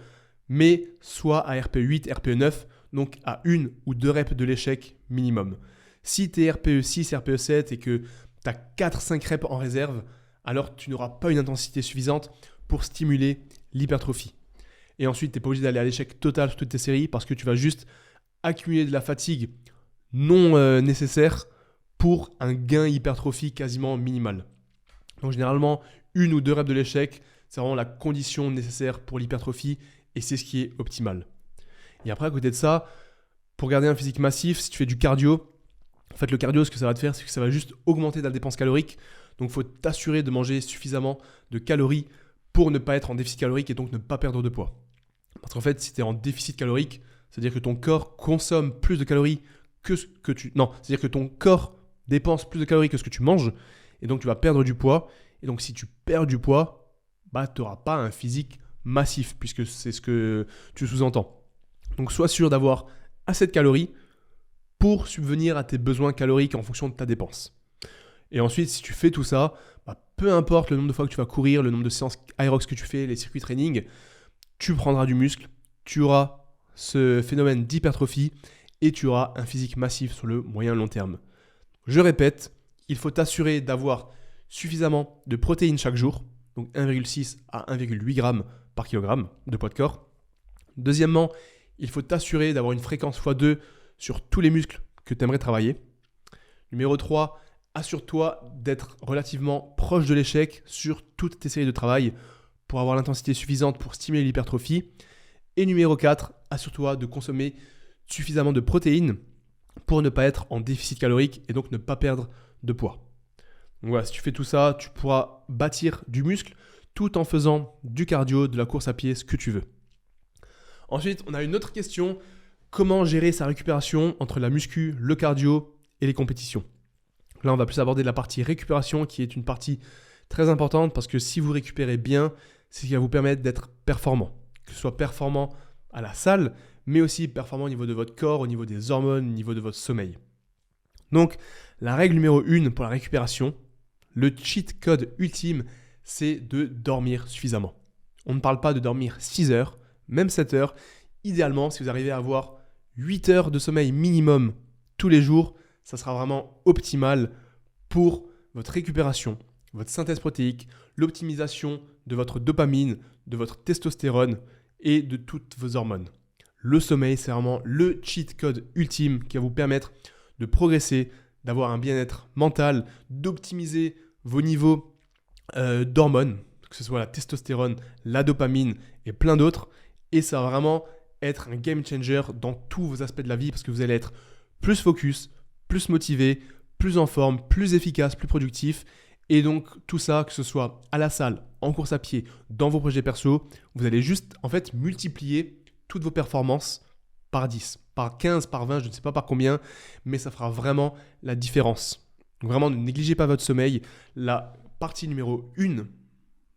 mais soit à RPE8, RPE9, donc à 1 ou 2 reps de l'échec minimum. Si tu es RPE6, RPE7 et que tu as 4-5 reps en réserve, alors tu n'auras pas une intensité suffisante pour stimuler l'hypertrophie. Et ensuite, tu n'es pas obligé d'aller à l'échec total sur toutes tes séries parce que tu vas juste accumuler de la fatigue non nécessaire pour un gain hypertrophie quasiment minimal. Donc généralement, 1 ou 2 reps de l'échec, c'est vraiment la condition nécessaire pour l'hypertrophie et c'est ce qui est optimal. Et après, à côté de ça, pour garder un physique massif, si tu fais du cardio, en fait le cardio, ce que ça va te faire, c'est que ça va juste augmenter ta dépense calorique. Donc il faut t'assurer de manger suffisamment de calories pour ne pas être en déficit calorique et donc ne pas perdre de poids. Parce qu'en fait, si tu es en déficit calorique, c'est-à-dire que ton corps consomme plus de calories que ce que tu... Non, c'est-à-dire que ton corps dépense plus de calories que ce que tu manges et donc tu vas perdre du poids. Et donc si tu perds du poids, tu n'auras pas un physique massif puisque c'est ce que tu sous-entends. Donc sois sûr d'avoir assez de calories pour subvenir à tes besoins caloriques en fonction de ta dépense. Et ensuite, si tu fais tout ça, peu importe le nombre de fois que tu vas courir, le nombre de séances aerox que tu fais, les circuits training, tu prendras du muscle, tu auras ce phénomène d'hypertrophie et tu auras un physique massif sur le moyen long terme. Je répète, il faut t'assurer d'avoir suffisamment de protéines chaque jour, donc 1,6 à 1,8 g par kilogramme de poids de corps. Deuxièmement, il faut t'assurer d'avoir une fréquence x2 sur tous les muscles que tu aimerais travailler. Numéro 3, assure-toi d'être relativement proche de l'échec sur toutes tes séries de travail pour avoir l'intensité suffisante pour stimuler l'hypertrophie. Et numéro 4, assure-toi de consommer suffisamment de protéines pour ne pas être en déficit calorique et donc ne pas perdre de poids. Donc voilà, si tu fais tout ça, tu pourras bâtir du muscle tout en faisant du cardio, de la course à pied, ce que tu veux. Ensuite, on a une autre question. Comment gérer sa récupération entre la muscu, le cardio et les compétitions ? Là, on va plus aborder la partie récupération qui est une partie très importante parce que si vous récupérez bien, c'est ce qui va vous permettre d'être performant. Que ce soit performant à la salle, mais aussi performant au niveau de votre corps, au niveau des hormones, au niveau de votre sommeil. Donc, la règle numéro 1 pour la récupération, le cheat code ultime, c'est de dormir suffisamment. On ne parle pas de dormir 6 heures, même 7 heures. Idéalement, si vous arrivez à avoir 8 heures de sommeil minimum tous les jours, ça sera vraiment optimal pour votre récupération, votre synthèse protéique, l'optimisation de votre dopamine, de votre testostérone et de toutes vos hormones. Le sommeil, c'est vraiment le cheat code ultime qui va vous permettre de progresser, d'avoir un bien-être mental, d'optimiser vos niveaux d'hormones, que ce soit la testostérone, la dopamine et plein d'autres. Et ça va vraiment être un game changer dans tous vos aspects de la vie parce que vous allez être plus focus, plus motivé, plus en forme, plus efficace, plus productif. Et donc tout ça, que ce soit à la salle, en course à pied, dans vos projets perso, vous allez juste en fait multiplier toutes vos performances par 10, par 15, par 20, je ne sais pas par combien, mais ça fera vraiment la différence. Donc vraiment, ne négligez pas votre sommeil. La partie numéro 1,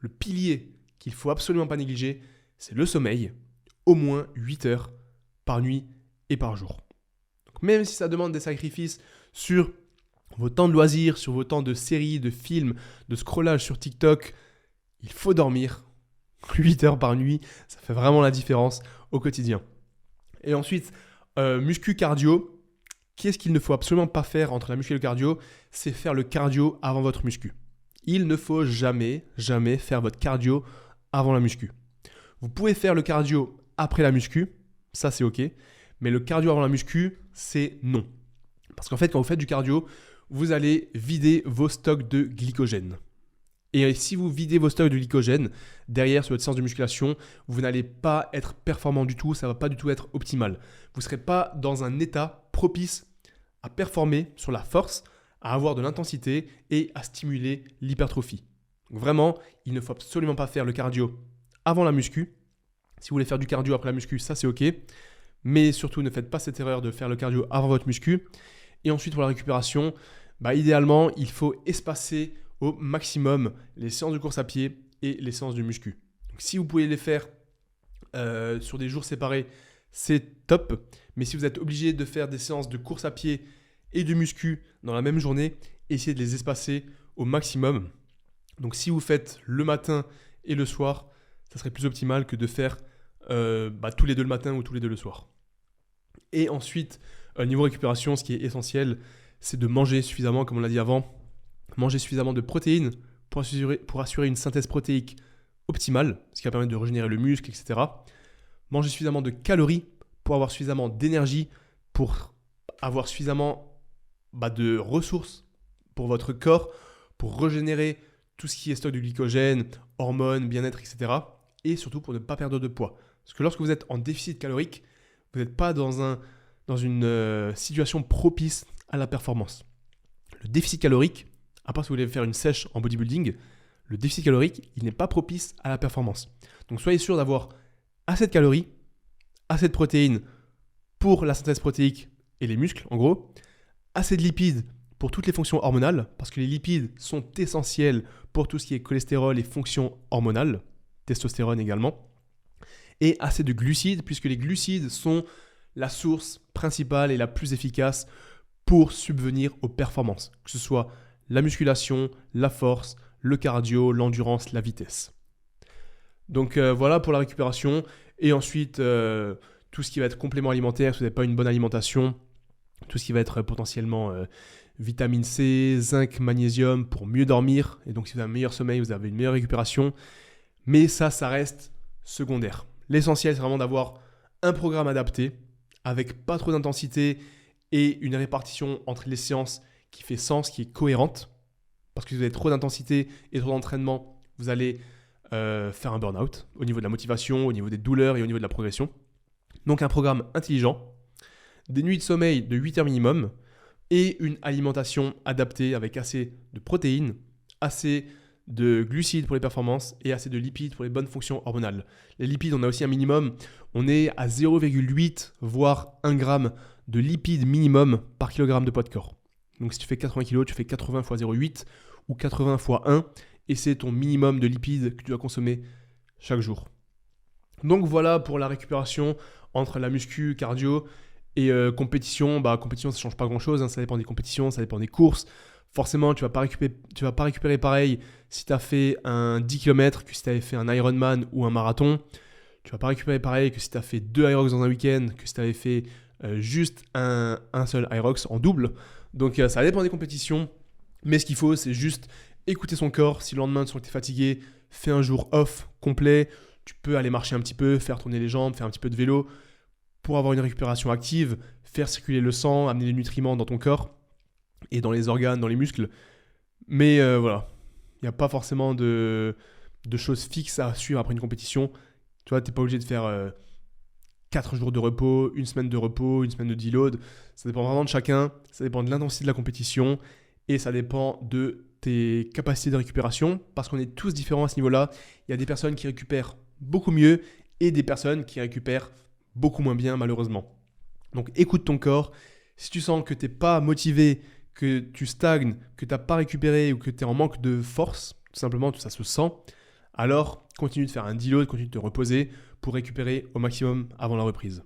le pilier qu'il ne faut absolument pas négliger, c'est le sommeil. Au moins 8 heures par nuit et par jour. Donc même si ça demande des sacrifices sur vos temps de loisirs, sur vos temps de séries, de films, de scrollage sur TikTok, il faut dormir 8 heures par nuit. Ça fait vraiment la différence au quotidien. Et ensuite, muscu cardio. Qu'est-ce qu'il ne faut absolument pas faire entre la muscu et le cardio ? C'est faire le cardio avant votre muscu. Il ne faut jamais faire votre cardio avant la muscu. Vous pouvez faire le cardio après la muscu, ça c'est ok, mais le cardio avant la muscu, c'est non. Parce qu'en fait, quand vous faites du cardio, vous allez vider vos stocks de glycogène. Et si vous videz vos stocks de glycogène, derrière sur votre séance de musculation, vous n'allez pas être performant du tout, ça ne va pas du tout être optimal. Vous ne serez pas dans un état propice à performer sur la force, à avoir de l'intensité et à stimuler l'hypertrophie. Donc vraiment, il ne faut absolument pas faire le cardio avant la muscu. Si vous voulez faire du cardio après la muscu, ça c'est ok. Mais surtout, ne faites pas cette erreur de faire le cardio avant votre muscu. Et ensuite, pour la récupération, idéalement, il faut espacer au maximum les séances de course à pied et les séances de muscu. Donc, si vous pouvez les faire sur des jours séparés, c'est top. Mais si vous êtes obligé de faire des séances de course à pied et de muscu dans la même journée, essayez de les espacer au maximum. Donc si vous faites le matin et le soir, ça serait plus optimal que de faire tous les deux le matin ou tous les deux le soir. Et ensuite, niveau récupération, ce qui est essentiel, c'est de manger suffisamment, comme on l'a dit avant, manger suffisamment de protéines pour assurer une synthèse protéique optimale, ce qui va permettre de régénérer le muscle, etc. Manger suffisamment de calories pour avoir suffisamment d'énergie, pour avoir suffisamment de ressources pour votre corps, pour régénérer tout ce qui est stock de glycogène, hormones, bien-être, etc. Et surtout pour ne pas perdre de poids. Parce que lorsque vous êtes en déficit calorique, vous n'êtes pas dans une situation propice à la performance. Le déficit calorique, à part si vous voulez faire une sèche en bodybuilding, le déficit calorique, il n'est pas propice à la performance. Donc soyez sûr d'avoir assez de calories, assez de protéines pour la synthèse protéique et les muscles, en gros, assez de lipides pour toutes les fonctions hormonales, parce que les lipides sont essentiels pour tout ce qui est cholestérol et fonctions hormonales, testostérone également, et assez de glucides, puisque les glucides sont la source principale et la plus efficace pour subvenir aux performances, que ce soit la musculation, la force, le cardio, l'endurance, la vitesse. Donc voilà pour la récupération. Et ensuite, tout ce qui va être complément alimentaire, si vous n'avez pas une bonne alimentation, tout ce qui va être potentiellement vitamine C, zinc, magnésium pour mieux dormir. Et donc si vous avez un meilleur sommeil, vous avez une meilleure récupération. Mais ça reste secondaire. L'essentiel, c'est vraiment d'avoir un programme adapté, avec pas trop d'intensité et une répartition entre les séances qui fait sens, qui est cohérente. Parce que si vous avez trop d'intensité et trop d'entraînement, vous allez faire un burn-out au niveau de la motivation, au niveau des douleurs et au niveau de la progression. Donc un programme intelligent, des nuits de sommeil de 8 heures minimum et une alimentation adaptée avec assez de protéines, assez de glucides pour les performances et assez de lipides pour les bonnes fonctions hormonales. Les lipides, on a aussi un minimum, on est à 0,8 voire 1 gramme de lipides minimum par kilogramme de poids de corps. Donc si tu fais 80 kg, tu fais 80 x 0,8 ou 80 x 1 et c'est ton minimum de lipides que tu dois consommer chaque jour. Donc voilà pour la récupération entre la muscu, cardio et compétition. Compétition, ça ne change pas grand-chose, hein, ça dépend des compétitions, ça dépend des courses. Forcément, tu ne vas pas récupérer pareil si tu as fait un 10 km que si tu avais fait un Ironman ou un marathon. Tu ne vas pas récupérer pareil que si tu as fait 2 Irox dans un week-end, que si tu avais fait juste un seul Irox en double. Donc ça dépend des compétitions. Mais ce qu'il faut, c'est juste écouter son corps. Si le lendemain, tu sens que tu es fatigué, fais un jour off complet. Tu peux aller marcher un petit peu, faire tourner les jambes, faire un petit peu de vélo pour avoir une récupération active, faire circuler le sang, amener les nutriments dans ton corps et dans les organes, dans les muscles. Mais voilà, il n'y a pas forcément de choses fixes à suivre après une compétition. Tu vois, tu n'es pas obligé de faire 4 jours de repos, une semaine de repos, une semaine de deload. Ça dépend vraiment de chacun, ça dépend de l'intensité de la compétition et ça dépend de tes capacités de récupération parce qu'on est tous différents à ce niveau-là. Il y a des personnes qui récupèrent beaucoup mieux et des personnes qui récupèrent beaucoup moins bien malheureusement. Donc écoute ton corps. Si tu sens que tu n'es pas motivé, que tu stagnes, que tu n'as pas récupéré ou que tu es en manque de force, tout simplement, ça se sent, alors continue de faire un deload, continue de te reposer pour récupérer au maximum avant la reprise.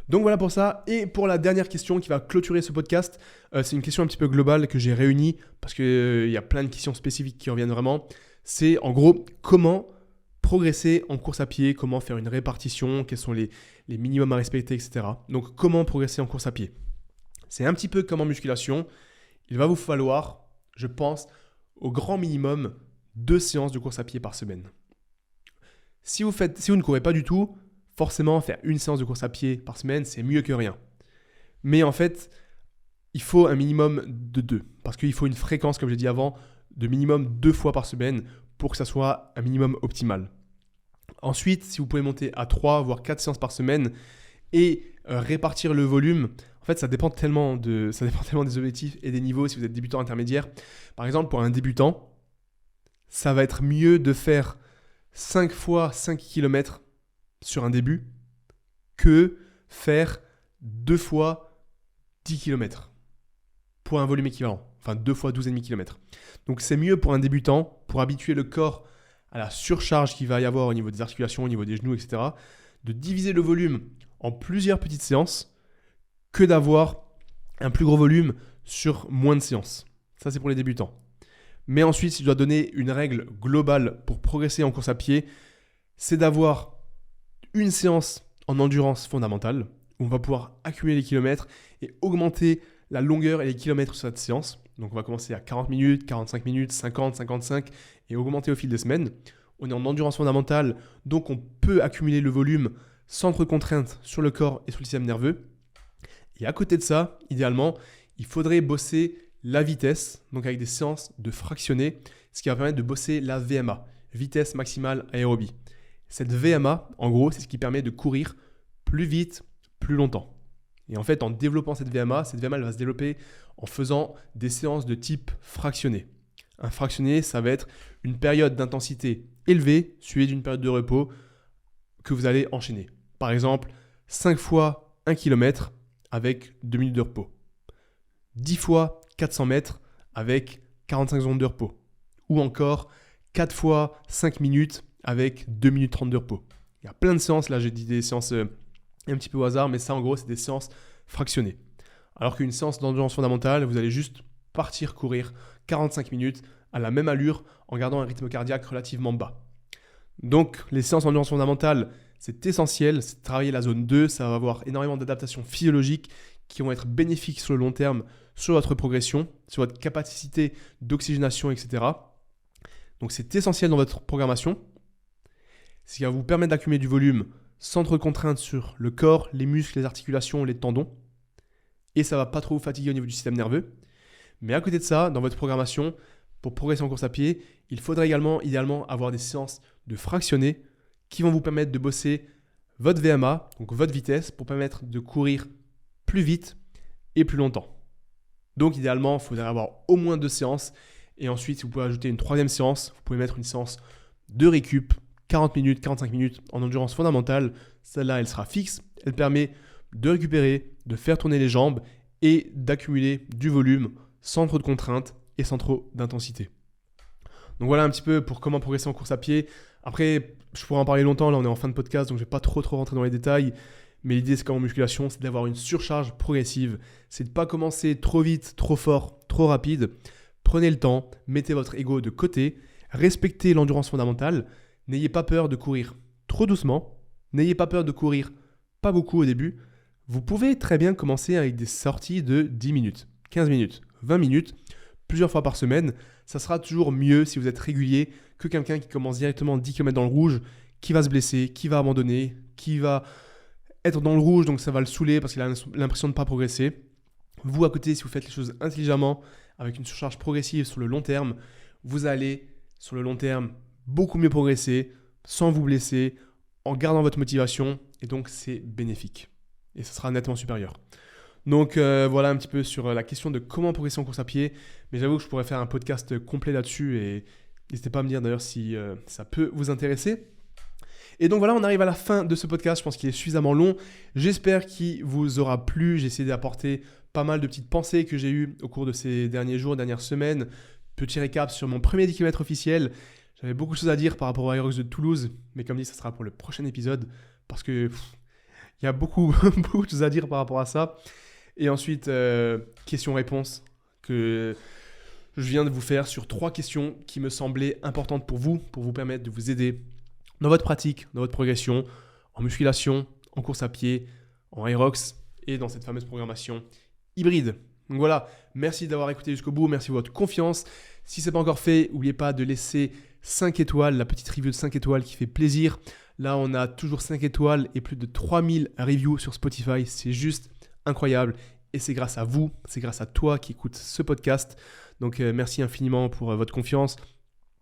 Donc voilà pour ça. Et pour la dernière question qui va clôturer ce podcast, c'est une question un petit peu globale que j'ai réunie parce qu'il y a plein de questions spécifiques qui reviennent vraiment. C'est en gros comment progresser en course à pied, comment faire une répartition, quels sont les minimums à respecter, etc. Donc comment progresser en course à pied. C'est un petit peu comme en musculation. Il va vous falloir, je pense, au grand minimum 2 séances de course à pied par semaine. Si vous ne courez pas du tout, forcément faire une séance de course à pied par semaine, c'est mieux que rien. Mais en fait, il faut un minimum de 2. Parce qu'il faut une fréquence, comme j'ai dit avant, de minimum 2 fois par semaine pour que ça soit un minimum optimal. Ensuite, si vous pouvez monter à 3 voire 4 séances par semaine et répartir le volume, en fait, ça dépend tellement des objectifs et des niveaux si vous êtes débutant intermédiaire. Par exemple, pour un débutant, ça va être mieux de faire 5 fois 5 km sur un début que faire 2 fois 10 km pour un volume équivalent. Enfin, 2 fois 12,5 km. Donc, c'est mieux pour un débutant, pour habituer le corps à la surcharge qu'il va y avoir au niveau des articulations, au niveau des genoux, etc., de diviser le volume en plusieurs petites séances que d'avoir un plus gros volume sur moins de séances. Ça, c'est pour les débutants. Mais ensuite, si je dois donner une règle globale pour progresser en course à pied, c'est d'avoir une séance en endurance fondamentale où on va pouvoir accumuler les kilomètres et augmenter la longueur et les kilomètres sur cette séance. Donc on va commencer à 40 minutes, 45 minutes, 50, 55 et augmenter au fil des semaines. On est en endurance fondamentale, donc on peut accumuler le volume sans trop de contraintes sur le corps et sur le système nerveux. Et à côté de ça, idéalement, il faudrait bosser la vitesse, donc avec des séances de fractionnés, ce qui va permettre de bosser la VMA, vitesse maximale aérobie. Cette VMA, en gros, c'est ce qui permet de courir plus vite, plus longtemps. Et en fait, en développant cette VMA elle va se développer en faisant des séances de type fractionné. Un fractionné, ça va être une période d'intensité élevée suivie d'une période de repos que vous allez enchaîner. Par exemple, 5 fois 1 km avec 2 minutes de repos. 10 fois 400 mètres avec 45 secondes de repos. Ou encore 4 fois 5 minutes avec 2 minutes 30 de repos. Il y a plein de séances, là j'ai dit des séances un petit peu au hasard, mais ça en gros c'est des séances fractionnées. Alors qu'une séance d'endurance fondamentale, vous allez juste partir courir 45 minutes à la même allure en gardant un rythme cardiaque relativement bas. Donc les séances d'endurance fondamentale, c'est essentiel, c'est de travailler la zone 2, ça va avoir énormément d'adaptations physiologiques qui vont être bénéfiques sur le long terme, sur votre progression, sur votre capacité d'oxygénation, etc. Donc c'est essentiel dans votre programmation. Ce qui va vous permettre d'accumuler du volume sans trop de contraintes sur le corps, les muscles, les articulations, les tendons. Et ça ne va pas trop vous fatiguer au niveau du système nerveux. Mais à côté de ça, dans votre programmation, pour progresser en course à pied, il faudrait également, idéalement, avoir des séances de fractionnés qui vont vous permettre de bosser votre VMA, donc votre vitesse, pour permettre de courir plus vite et plus longtemps. Donc idéalement, il faudrait avoir au moins 2 séances. Et ensuite, si vous pouvez ajouter une 3e séance, vous pouvez mettre une séance de récup, 40 minutes, 45 minutes en endurance fondamentale. Celle-là, elle sera fixe. Elle permet de récupérer, de faire tourner les jambes et d'accumuler du volume sans trop de contraintes et sans trop d'intensité. Donc voilà un petit peu pour comment progresser en course à pied. Après, je pourrais en parler longtemps. Là, on est en fin de podcast, donc je ne vais pas trop rentrer dans les détails. Mais l'idée, c'est qu'en musculation, c'est d'avoir une surcharge progressive. C'est de ne pas commencer trop vite, trop fort, trop rapide. Prenez le temps, mettez votre ego de côté, respectez l'endurance fondamentale. N'ayez pas peur de courir trop doucement. N'ayez pas peur de courir pas beaucoup au début. Vous pouvez très bien commencer avec des sorties de 10 minutes, 15 minutes, 20 minutes, plusieurs fois par semaine. Ça sera toujours mieux si vous êtes régulier que quelqu'un qui commence directement 10 km dans le rouge, qui va se blesser, qui va abandonner, qui va être dans le rouge, donc ça va le saouler parce qu'il a l'impression de ne pas progresser. Vous, à côté, si vous faites les choses intelligemment, avec une surcharge progressive sur le long terme, vous allez, sur le long terme, beaucoup mieux progresser, sans vous blesser, en gardant votre motivation, et donc c'est bénéfique. Et ça sera nettement supérieur. Donc voilà un petit peu sur la question de comment progresser en course à pied, mais j'avoue que je pourrais faire un podcast complet là-dessus, et n'hésitez pas à me dire d'ailleurs si ça peut vous intéresser. Et donc voilà, on arrive à la fin de ce podcast. Je pense qu'il est suffisamment long. J'espère qu'il vous aura plu. J'ai essayé d'apporter pas mal de petites pensées que j'ai eues au cours de ces derniers jours, dernières semaines. Petit récap sur mon premier 10 km officiel. J'avais beaucoup de choses à dire par rapport au Aerox de Toulouse, mais comme dit, ça sera pour le prochain épisode parce que il y a beaucoup, beaucoup de choses à dire par rapport à ça. Et ensuite, questions-réponses que je viens de vous faire sur 3 questions qui me semblaient importantes pour vous permettre de vous aider dans votre pratique, dans votre progression, en musculation, en course à pied, en Aerox et dans cette fameuse programmation hybride. Donc voilà, merci d'avoir écouté jusqu'au bout, merci de votre confiance. Si ce n'est pas encore fait, n'oubliez pas de laisser 5 étoiles, la petite review de 5 étoiles qui fait plaisir. Là, on a toujours 5 étoiles et plus de 3000 reviews sur Spotify. C'est juste incroyable et c'est grâce à vous, c'est grâce à toi qui écoute ce podcast. Donc merci infiniment pour votre confiance.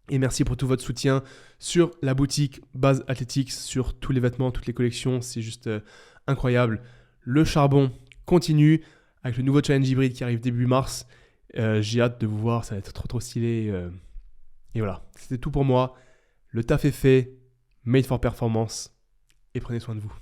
Et merci pour tout votre soutien sur la boutique Base Athletics, sur tous les vêtements, toutes les collections. C'est juste incroyable. Le charbon continue avec le nouveau challenge hybride qui arrive début mars. J'ai hâte de vous voir, ça va être trop stylé. Et voilà, c'était tout pour moi. Le taf est fait, made for performance et prenez soin de vous.